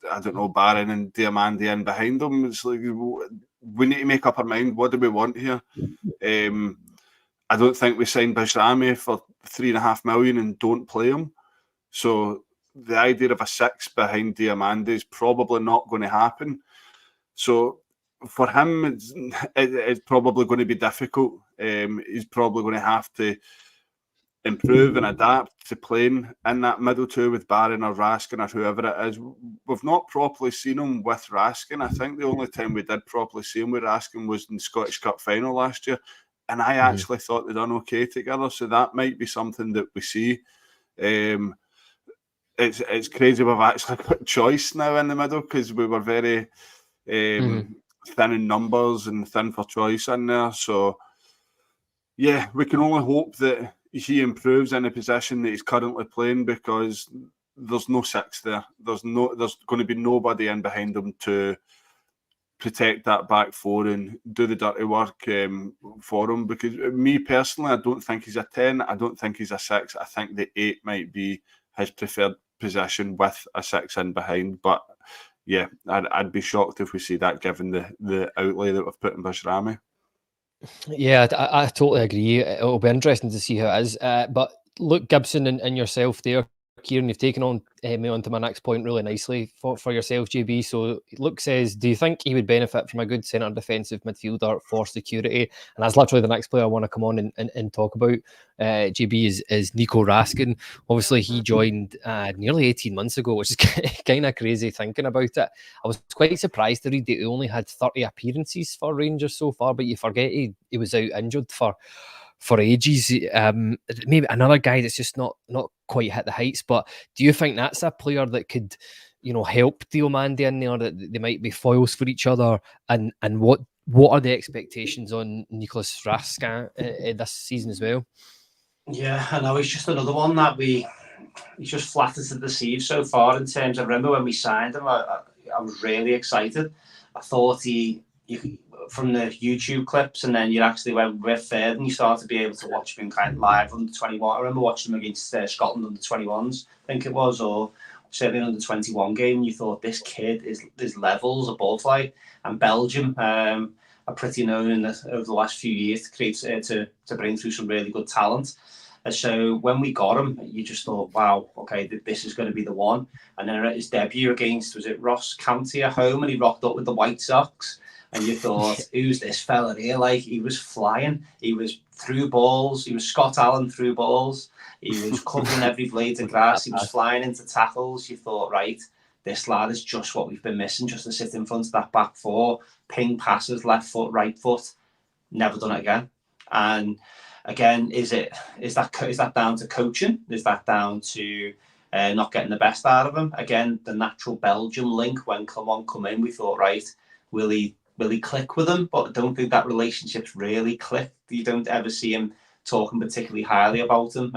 I don't know, Barron and Diomande in behind him? It's like, we need to make up our mind. What do we want here? I don't think we signed Bajrami for $3.5 million and don't play him. So the idea of a 6 behind Diomande is probably not going to happen. So for him, it's probably going to be difficult. He's probably going to have to improve and adapt to playing in that middle 2 with Barron or Raskin or whoever it is. We've not properly seen him with Raskin. I think the only time we did properly see him with Raskin was in the Scottish Cup final last year. And I actually thought they'd done okay together. So that might be something that we see. It's crazy we've actually got choice now in the middle because we were very thin in numbers and thin for choice in there. So, yeah, we can only hope that he improves in the position that he's currently playing because there's no 6 there. There's going to be nobody in behind him to protect that back 4 and do the dirty work for him. Because me personally, I don't think he's a 10. I don't think he's a 6. I think the 8 might be his preferred position with a 6 in behind. But yeah, I'd be shocked if we see that given the outlay that we've put in Bajrami. Yeah, I totally agree. It'll be interesting to see how it is. But look, Gibson and yourself there, Kyran, you've taken on me onto my next point really nicely for yourself, JB. So Luke says, do you think he would benefit from a good centre defensive midfielder for security? And that's literally the next player I want to come on and talk about. JB is Nico Raskin. Obviously, he joined nearly 18 months ago, which is kind of crazy thinking about it. I was quite surprised to read that he only had 30 appearances for Rangers so far, but you forget he was out injured for ages. Maybe another guy that's just not quite hit the heights. But do you think that's a player that could, help Diomande in there, that they might be foils for each other? And what are the expectations on Nicolas Raskin this season as well? Yeah, I know he's just another one that he's just flattered to deceive so far in terms of, remember when we signed him, I was really excited. I thought from the YouTube clips, and then you actually went with third and you started to be able to watch him kind of live under 21. I remember watching him against Scotland under 21s, I think it was, or certainly under 21 game, and you thought this kid is levels above, like, and Belgium are pretty known over the last few years to create to bring through some really good talent. And so when we got him, you just thought, wow, okay, this is going to be the one. And then at his debut against, was it Ross County at home, and he rocked up with the White Sox. And you thought, who's this fella here? Like, he was flying. He was through balls. He was Scott Allen through balls. He was covering every blade of grass. He was flying into tackles. You thought, right, this lad is just what we've been missing, just to sit in front of that back 4, ping passes, left foot, right foot. Never done it again. And again, is that down to coaching? Is that down to not getting the best out of him. Again, the natural Belgium link when Clement come in, we thought, right, will he click with him? But I don't think that relationship's really clicked. You don't ever see him talking particularly highly about him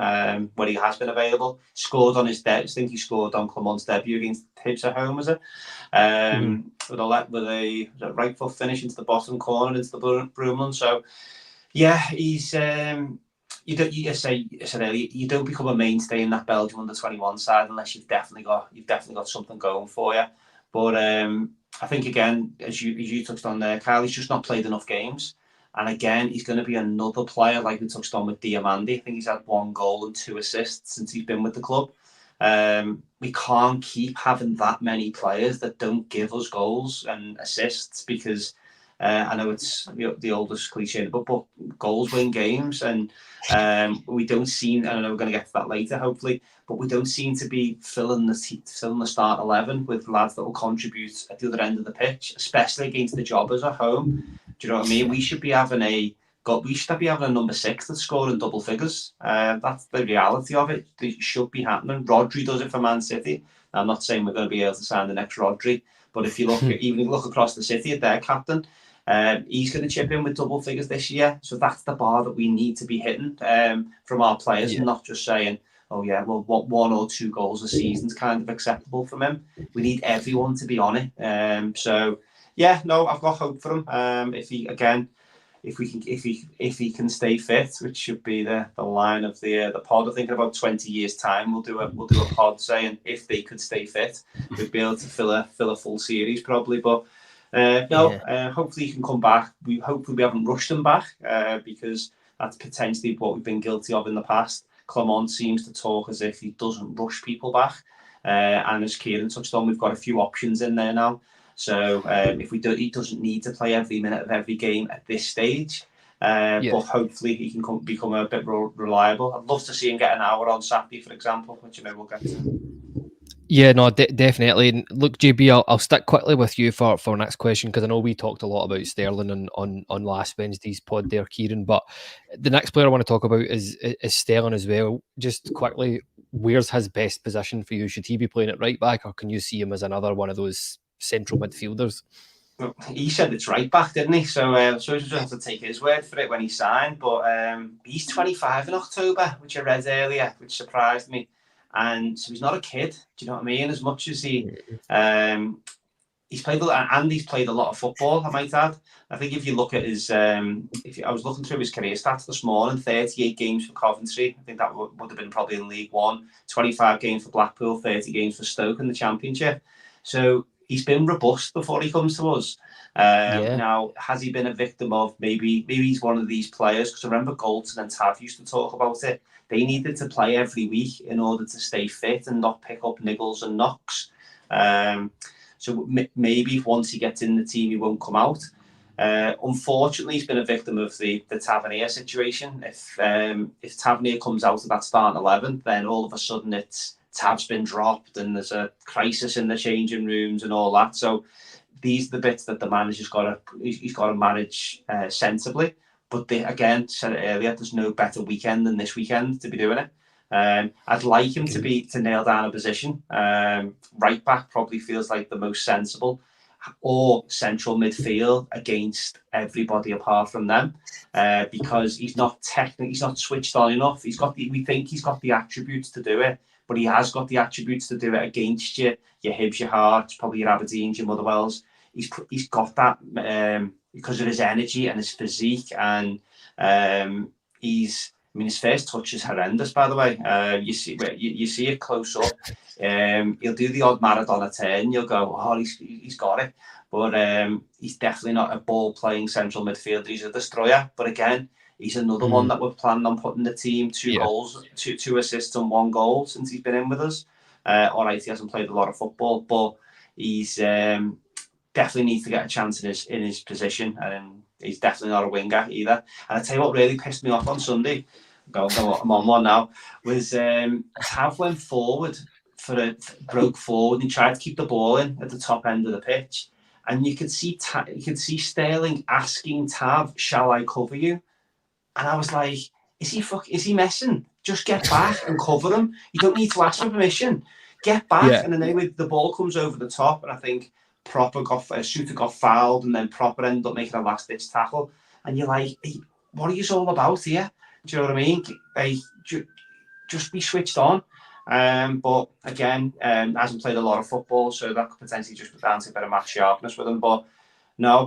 when he has been available. Scored on his I think he scored on Clement's debut against Hibs at home, was it? With a right foot finish into the bottom corner into the Broomland. So yeah, he's you said earlier, you don't become a mainstay in that Belgium under-21 side unless you've definitely got something going for you. But I think again, as you touched on there, Kyle, he's just not played enough games. And again, he's going to be another player like we touched on with Diomande. I think he's had 1 goal and 2 assists since he's been with the club. We can't keep having that many players that don't give us goals and assists because I know it's the oldest cliche, but goals win games, and we don't seem. I know we're going to get to that later, hopefully, but we don't seem to be filling the start 11 with lads that will contribute at the other end of the pitch, especially against the jobbers at home. Do you know what I mean? We should be having a number 6 that's scoring double figures. That's the reality of it. It should be happening. Rodri does it for Man City. I'm not saying we're going to be able to sign the next Rodri, but if you look across the city at their captain, he's going to chip in with double figures this year. So that's the bar that we need to be hitting from our players, and not just saying, oh yeah, well, 1 or 2 goals a season is kind of acceptable from him. We need everyone to be on it. So yeah, no, I've got hope for him. If he can stay fit, which should be the line of the pod. I think in about 20 years' time we'll do a pod saying if they could stay fit, we'd be able to fill a full series probably. But hopefully he can come back. Hopefully we haven't rushed him back because that's potentially what we've been guilty of in the past. Clement seems to talk as if he doesn't rush people back, and as Kyran touched on, we've got a few options in there now. So he doesn't need to play every minute of every game at this stage. But hopefully he can become a bit more reliable. I'd love to see him get an hour on Saturday, for example, which we'll get to. Yeah, no, definitely. And look, JB, I'll stick quickly with you for our next question because I know we talked a lot about Sterling on last Wednesday's pod there, Kyran. But the next player I want to talk about is Sterling as well. Just quickly, where's his best position for you? Should he be playing at right back, or can you see him as another one of those central midfielders? Well, he said it's right back, didn't he? So we just have to take his word for it when he signed. But he's 25 in October, which I read earlier, which surprised me. And so he's not a kid. Do you know what I mean? As much as he's played a lot of football, I might add. I think if you look at his, I was looking through his career stats this morning, 38 games for Coventry. I think that would have been probably in League One. 25 games for Blackpool, 30 games for Stoke in the Championship. So he's been robust before he comes to us. Now, has he been a victim of maybe he's one of these players? Because I remember Cortes and Jefte used to talk about it. They needed to play every week in order to stay fit and not pick up niggles and knocks. So maybe once he gets in the team, he won't come out. Unfortunately, he's been a victim of the Tavernier situation. If Tavernier comes out of that starting 11, then all of a sudden Tav's been dropped and there's a crisis in the changing rooms and all that. So these are the bits that the manager's got to manage sensibly. But again, said it earlier, there's no better weekend than this weekend to be doing it. I'd like him to nail down a position. Right back probably feels like the most sensible, or central midfield against everybody apart from them, because he's not switched on enough. We think he's got the attributes to do it, but he has got the attributes to do it against your Hibs, your Hearts, probably your Aberdeens, your Motherwells. He's got that because of his energy and his physique, and his first touch is horrendous, by the way. You see it close up. He'll do the odd Maradona turn. You'll go, oh, he's got it. But he's definitely not a ball-playing central midfielder. He's a destroyer. But again, he's another one that we're planning on putting the team 2 goals, 2 assists and 1 goal since he's been in with us. All right, he hasn't played a lot of football, but he's definitely needs to get a chance in his position, and he's definitely not a winger either. And I tell you what really pissed me off on Sunday, I'm on one now, was Tav went forward broke forward and tried to keep the ball in at the top end of the pitch, and you could see Sterling asking Tav, "Shall I cover you?" And I was like, is he messing? just get back and cover them. You don't need to ask for permission. Get back, and then the ball comes over the top, and I think Shooter got fouled, and then Proper ended up making a last-ditch tackle, and you're like, hey, what are you all about here? Do you know what I mean? Hey, just be switched on. But again, hasn't played a lot of football, so that could potentially just be down to a bit of match sharpness with him. But no,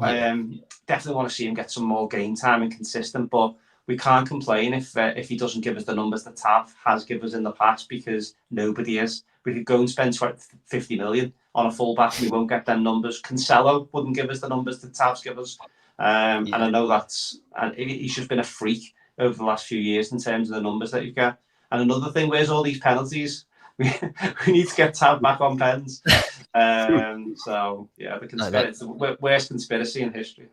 definitely want to see him get some more game time and consistent. But we can't complain if he doesn't give us the numbers that Tav has given us in the past, because nobody is. We could go and spend 50 million on a fullback and we won't get them numbers. Cancelo wouldn't give us the numbers that Tav's give us. And I know he's just been a freak over the last few years in terms of the numbers that you get. And another thing, where's all these penalties? We need to get Tav back on pens. So yeah, it's the worst conspiracy in history.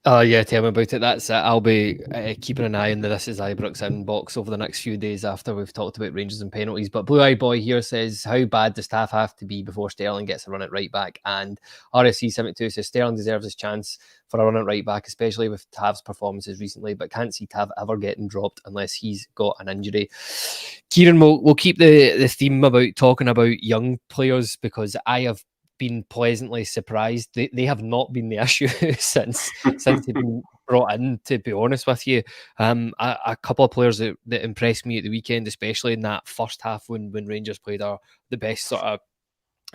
Oh yeah, tell me about it. That's it. I'll be keeping an eye on the This Is Ibrox inbox over the next few days after we've talked about Rangers and penalties. But Blue Eye Boy here says, how bad does Tav have to be before Sterling gets a run at right back? And RSC72 says Sterling deserves his chance for a run at right back, especially with Tav's performances recently, but can't see Tav ever getting dropped unless he's got an injury. Kyran, we'll keep the theme about talking about young players, because I have been pleasantly surprised. They have not been the issue since they've been brought in, to be honest with you. A couple of players that impressed me at the weekend, especially in that first half when Rangers played the best sort of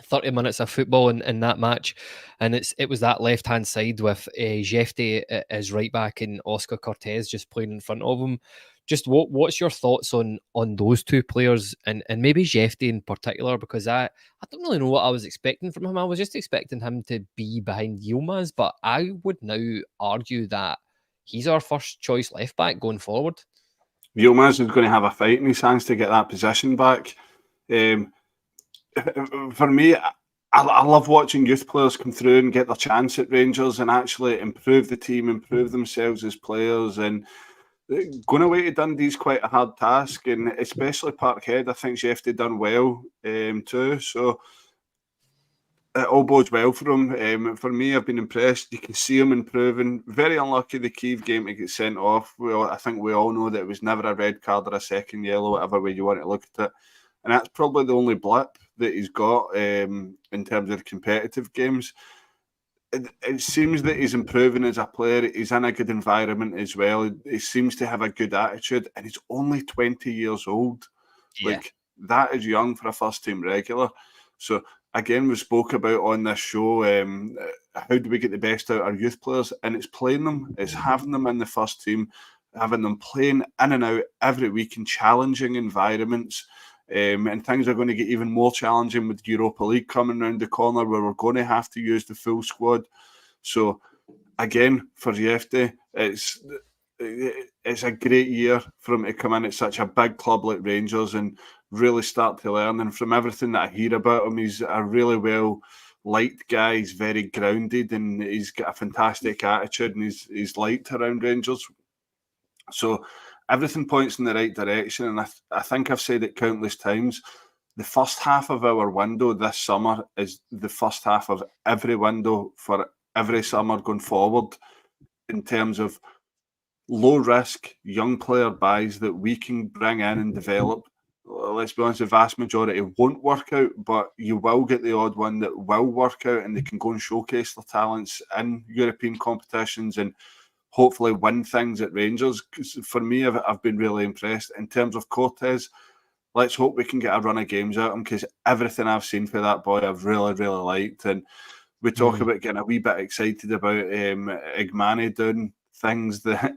30 minutes of football in that match, and it was that left hand side with Jefte as right back and Oscar Cortes just playing in front of him. Just what's your thoughts on those two players, and maybe Jefte in particular, because I don't really know what I was expecting from him. I was just expecting him to be behind Yilmaz, but I would now argue that he's our first choice left back going forward. Yilmaz is going to have a fight in his hands to get that position back. For me, I love watching youth players come through and get their chance at Rangers and actually improve the team, improve themselves as players. And going away to Dundee is quite a hard task, and especially Parkhead, I think Jefte done well too. So it all bodes well for him. For me, I've been impressed. You can see him improving. Very unlucky the Kyiv game to get sent off. I think we all know that it was never a red card or a second yellow, whatever way you want to look at it. And that's probably the only blip that he's got in terms of competitive games. It seems that he's improving as a player. He's in a good environment as well. He seems to have a good attitude, and he's only 20 years old. Yeah. Like, that is young for a first-team regular. So, again, we spoke about on this show, how do we get the best out of our youth players? And it's playing them. It's having them in the first team, having them playing in and out every week in challenging environments. And things are going to get even more challenging with Europa League coming around the corner, where we're going to have to use the full squad. So, again, for Jefte, it's a great year for him to come in at such a big club like Rangers and really start to learn. And from everything that I hear about him, he's a really well-liked guy. He's very grounded, and he's got a fantastic attitude, and he's liked around Rangers. So everything points in the right direction, and I think I've said it countless times. The first half of our window this summer is the first half of every window for every summer going forward, in terms of low-risk young player buys that we can bring in and develop. Let's be honest, the vast majority won't work out, but you will get the odd one that will work out, and they can go and showcase their talents in European competitions and hopefully win things at Rangers. Because for me, I've been really impressed. In terms of Cortes, let's hope we can get a run of games out of him, because everything I've seen for that boy, I've really, really liked. And we talk about getting a wee bit excited about Igamane doing things that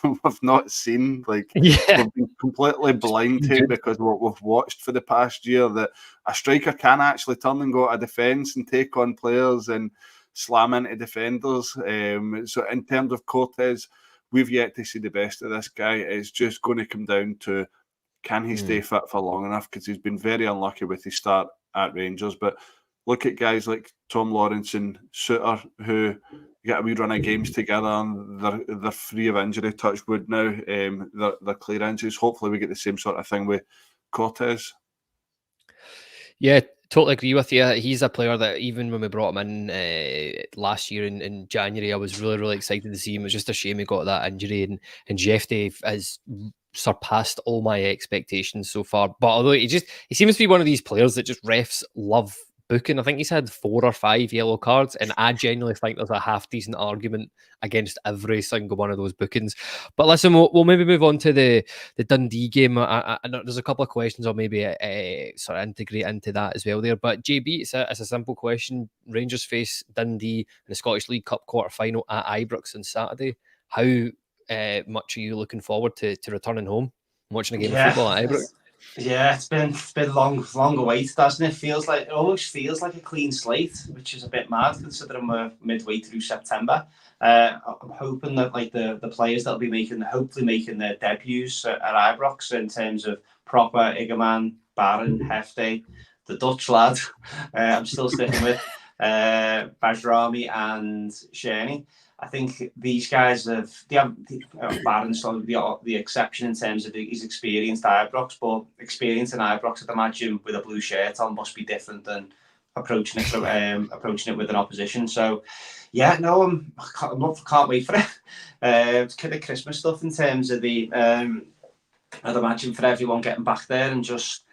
we've not seen. Like, we've been completely blind to, because what we've watched for the past year, that a striker can actually turn and go to a defence and take on players and slam into defenders. So in terms of Cortes, we've yet to see the best of this guy. It's just going to come down to, can he stay fit for long enough, because he's been very unlucky with his start at Rangers. But look at guys like Tom Lawrence and Suter, who get a wee run of games together, and they're free of injury, touch wood now. They're clear injuries. Hopefully we get the same sort of thing with Cortes. Yeah, Totally agree with you. He's a player that even when we brought him in last year in January, I was really, really excited to see him. It was just a shame he got that injury, and Jefte has surpassed all my expectations so far. But although he seems to be one of these players that just refs love booking. I think he's had 4 or 5 yellow cards, and I genuinely think there's a half decent argument against every single one of those bookings. But listen, we'll maybe move on to the Dundee game. I know there's a couple of questions I'll maybe sort of integrate into that as well there. But JB, it's a simple question. Rangers face Dundee in the Scottish League Cup quarter-final at Ibrox on Saturday. How much are you looking forward to returning home and watching a game of football at Ibrox? Yeah, it's been long awaited, hasn't it? It almost feels like a clean slate, which is a bit mad considering we're midway through September. I'm hoping that the players that'll be hopefully making their debuts at Ibrox in terms of proper Igamane, Barron, Jefte, the Dutch lad. I'm still sticking with Bajrami and Sherney. I think these guys Barron's the exception in terms of his experience at Ibrox, but experience in Ibrox, I'd imagine, with a blue shirt on must be different than approaching it with an opposition. So, yeah, no, I can't wait for it. It's kind of Christmas stuff in terms of I'd imagine for everyone getting back there and just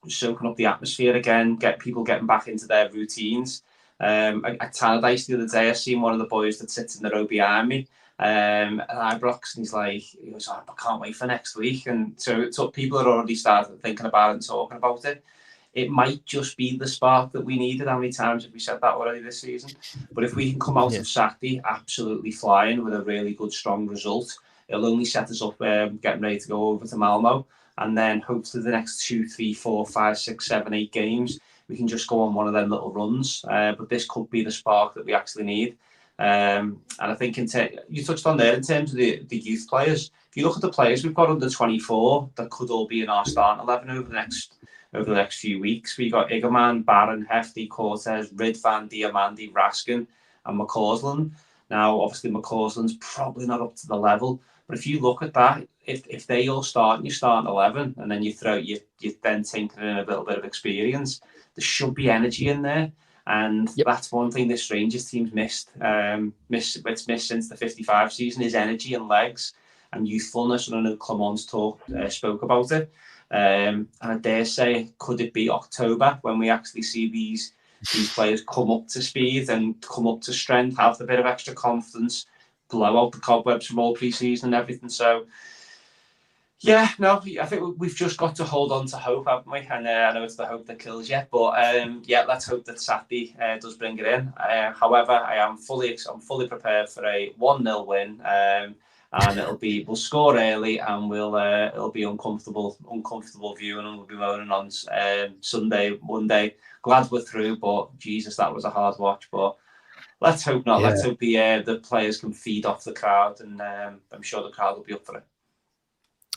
soaking up the atmosphere again, get people getting back into their routines. At Tannadice the other day, I seen one of the boys that sits in the row behind me at Ibrox, and he goes, I can't wait for next week. And so people are already started thinking about it and talking about it. It might just be the spark that we needed. How many times have we said that already this season? But if we can come out of Saturday absolutely flying with a really good, strong result, it'll only set us up getting ready to go over to Malmo. And then hopefully the next 2, 3, 4, 5, 6, 7, 8 games, we can just go on one of them little runs. But this could be the spark that we actually need. And I think you touched on there in terms of the youth players. If you look at the players we've got under 24, that could all be in our starting 11 over the next few weeks. We got Igamane, Barron, Jefte, Cortes, Ridvan, Diomande, Raskin, and McCausland. Now, obviously, McCausland's probably not up to the level, but if you look at that, if they all start and you start 11, and then you then tinkering in a little bit of experience, there should be energy in there. And that's one thing this Rangers team's missed. It's missed since the 55 season is energy and legs and youthfulness. And I know Clemens spoke about it. And I dare say, could it be October when we actually see these players come up to speed and come up to strength, have a bit of extra confidence, blow out the cobwebs from all pre-season and everything. So, yeah, no, I think we've just got to hold on to hope, haven't we? And I know it's the hope that kills you, but let's hope that Saturday does bring it in. However, I'm fully prepared for a 1-0 win, and we'll score early, and it'll be uncomfortable viewing, and we'll be moaning on Sunday, Monday. Glad we're through, but Jesus, that was a hard watch. But let's hope not. Yeah. Let's hope the players can feed off the crowd, and I'm sure the crowd will be up for it.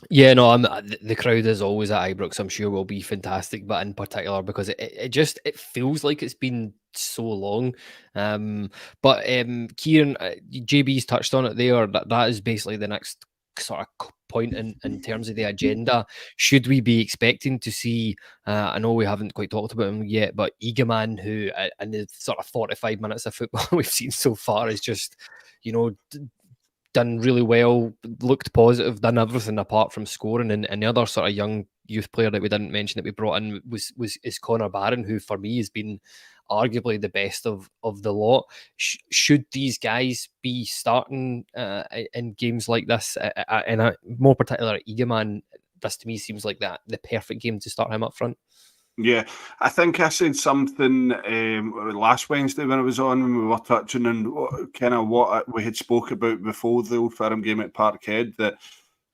Yeah, no, the crowd is always at Ibrox. I'm sure will be fantastic, but in particular because it feels like it's been so long. But Kyran, JB's touched on it there. That is basically the next sort of point in terms of the agenda. Should we be expecting to see? I know we haven't quite talked about him yet, but Igamane, who in the sort of 45 minutes of football we've seen so far, is just, done really well, looked positive, done everything apart from scoring. And the other sort of young youth player that we didn't mention that we brought in is Connor Barron, who for me has been arguably the best of the lot. Should these guys be starting in games like this, and more particular Igamane, this to me seems like the perfect game to start him up front. Yeah, I think I said something last Wednesday when I was on, when we were touching on kind of what we had spoke about before the Old Firm game at Parkhead, that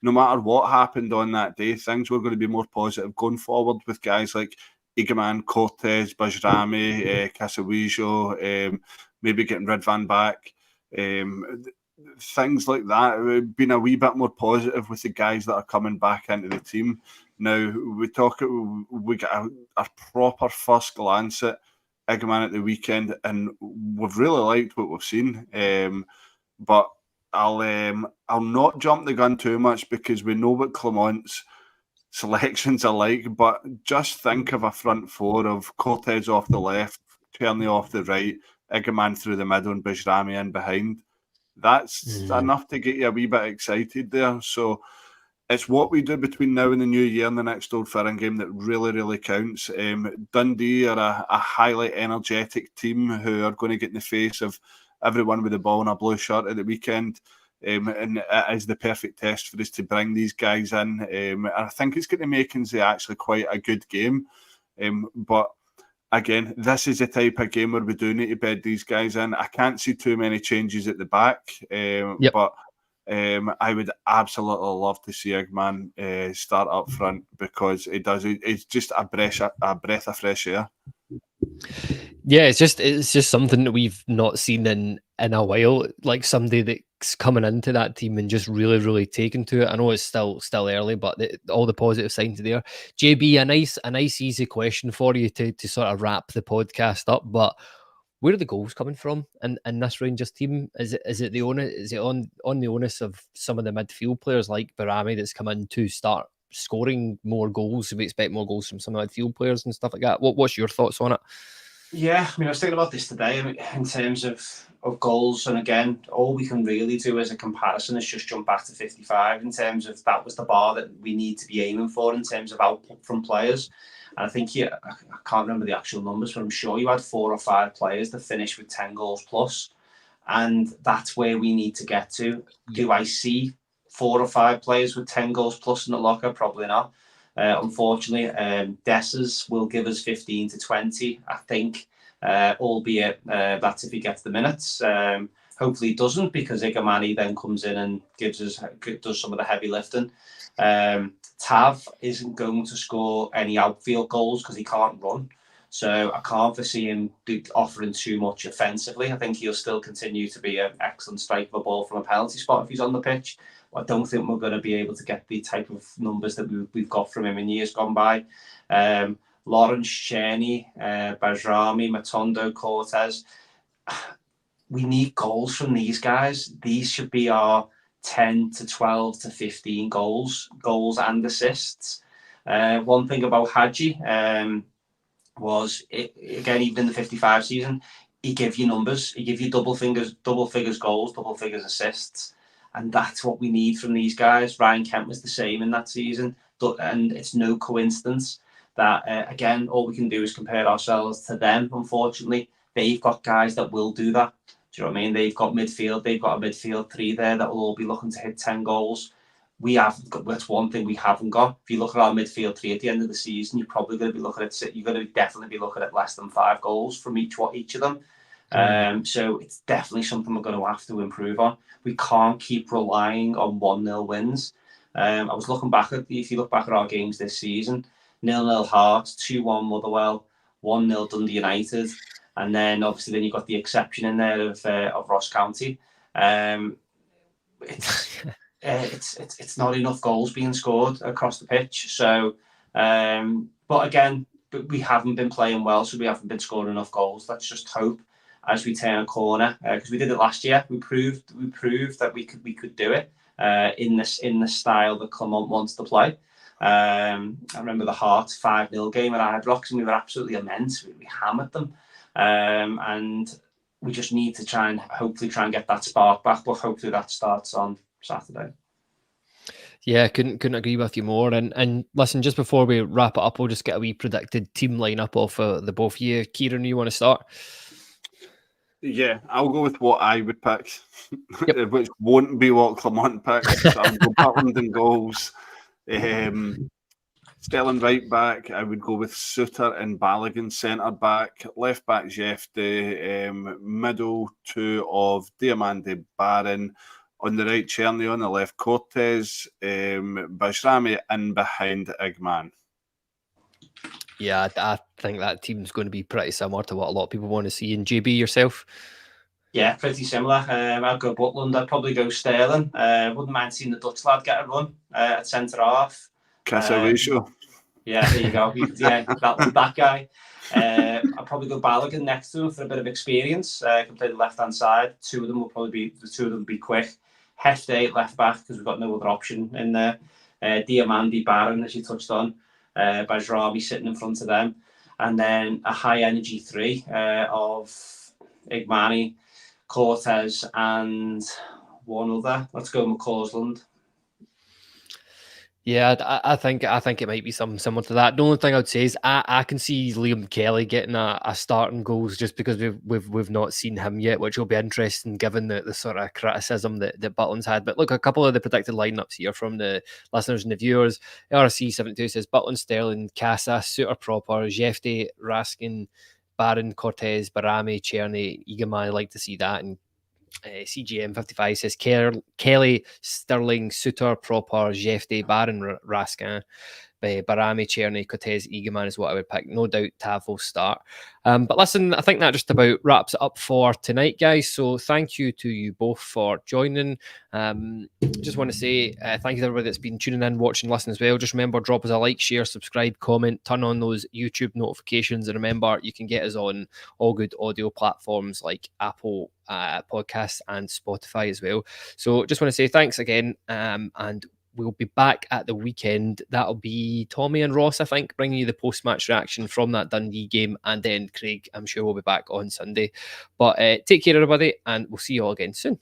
no matter what happened on that day, things were going to be more positive going forward with guys like Igamane, Cortes, Bajrami, Casawijo, maybe getting Ridvan back. Things like that, being a wee bit more positive with the guys that are coming back into the team. Now, we get a proper first glance at Igamane at the weekend, and we've really liked what we've seen. But I'll not jump the gun too much, because we know what Clements selections I like, but just think of a front four of Cortes off the left, Tierney off the right, Igamane through the middle, and Bajrami in behind. That's enough to get you a wee bit excited there. So it's what we do between now and the new year and the next Old Firm game that really, really counts. Dundee are a highly energetic team who are going to get in the face of everyone with the ball in a blue shirt at the weekend. And it is the perfect test for us to bring these guys in. I think it's going to make it actually quite a good game. But again, this is the type of game where we do need to bed these guys in. I can't see too many changes at the back, but I would absolutely love to see Igamane start up front, because it's just a breath of fresh air. Yeah, it's just something that we've not seen in a while. Like somebody that's coming into that team and just really, really taken to it. I know it's still early, but all the positive signs are there. JB, a nice easy question for you to sort of wrap the podcast up. But where are the goals coming from in this Rangers team? Is it the onus? Is it on the onus of some of the midfield players like Barami that's come in to start scoring more goals? We expect more goals from some of the midfield players and stuff like that. What's your thoughts on it? Yeah, I mean, I was thinking about this today. I mean, in terms of goals, and again, all we can really do as a comparison is just jump back to 55 in terms of that was the bar that we need to be aiming for in terms of output from players. And I think I can't remember the actual numbers, but I'm sure you had 4 or 5 players that finished with 10 goals plus. And that's where we need to get to. Do I see 4 or 5 players with 10 goals plus in the locker? Probably not. Unfortunately, Dessers will give us 15 to 20, I think, albeit that's if he gets the minutes. Hopefully he doesn't, because Igamane then comes in and does some of the heavy lifting. Tav isn't going to score any outfield goals because he can't run. So I can't foresee him offering too much offensively. I think he'll still continue to be an excellent striker of a ball from a penalty spot if he's on the pitch. I don't think we're going to be able to get the type of numbers that we've got from him in years gone by. Lawrence, Cheney, Bajrami, Matondo, Cortes. We need goals from these guys. These should be our 10 to 12 to 15 goals and assists. One thing about Hadji was, again, even in the 55 season, he gave you numbers. He gave you double figures goals, double figures assists. And that's what we need from these guys. Ryan Kent was the same in that season. And it's no coincidence that, again, all we can do is compare ourselves to them, unfortunately. They've got guys that will do that. Do you know what I mean? They've got midfield. They've got a midfield 3 there that will all be looking to hit 10 goals. We haven't got. That's one thing we haven't got. If you look at our midfield 3 at the end of the season, you're probably going to be looking at. You're going to definitely be looking at less than 5 goals from each of them. So it's definitely something we're going to have to improve on. We can't keep relying on 1-0 wins. I was looking back if you look back at our games this season, 0-0 Hearts, 2-1 Motherwell, 1-0 Dundee United, and then obviously you've got the exception in there of Ross County. It's not enough goals being scored across the pitch. So, but again, we haven't been playing well, so we haven't been scoring enough goals. Let's just hope as we turn a corner, because we did it last year. We proved that we could do it in the style that Clement wants to play. I remember the Hearts 5-0 game at Ibrox, and we were absolutely immense. We hammered them, and we just need to hopefully try and get that spark back. But hopefully that starts on Saturday. Yeah, couldn't agree with you more. And listen, just before we wrap it up, we'll just get a wee predicted team lineup off the both of you. Kyran, you want to start? Yeah, I'll go with what I would pick, which won't be what Clement picks. So I'll go Butland in goals. Sterling right back, I would go with Suter and Balogun centre back. Left back Jefte, middle 2 of Diomande, Barron. On the right, Tierney. On the left, Cortes. Bajrami in behind Igamane. Yeah, I think that team's going to be pretty similar to what a lot of people want to see. In JB, yourself? Yeah, pretty similar. I'd go Butland. I'd probably go Sterling. Wouldn't mind seeing the Dutch lad get a run at centre half. Casaresio. Yeah, there you go. Yeah, that guy. I'd probably go Balogun next to him for a bit of experience. Can play the left-hand side. The two of them will be quick. Jefte left back because we've got no other option in there. Diomande, Barron, as you touched on, Bajrami sitting in front of them. And then a high energy three of Igamane, Cortes, and one other. Let's go McCausland. Yeah, I think it might be something similar to that. The only thing I would say is I can see Liam Kelly getting a starting goals just because we've not seen him yet, which will be interesting given the sort of criticism that Butland's had. But look, a couple of the predicted lineups here from the listeners and the viewers. RC72 says Butland, Sterling, Casa, Suter, Proper, Jefte, Raskin, Barron, Cortes, Barami, Cherny, Igamane. I'd like to see that. And CGM 55 says Kelly, Sterling, Suter, Proper, Jefte, Barron, Raskin, Barami, Cherny, Cortes, Igamane is what I would pick. No doubt Tav will start. But listen, I think that just about wraps it up for tonight, guys. So thank you to you both for joining. Just want to say thank you to everybody that's been tuning in, watching, listening as well. Just remember, drop us a like, share, subscribe, comment, turn on those YouTube notifications. And remember, you can get us on all good audio platforms like Apple Podcasts and Spotify as well. So just want to say thanks again, and we'll be back at the weekend. That'll be Tommy and Ross, I think, bringing you the post-match reaction from that Dundee game. And then Craig, I'm sure, will be back on Sunday. But take care, everybody, and we'll see you all again soon.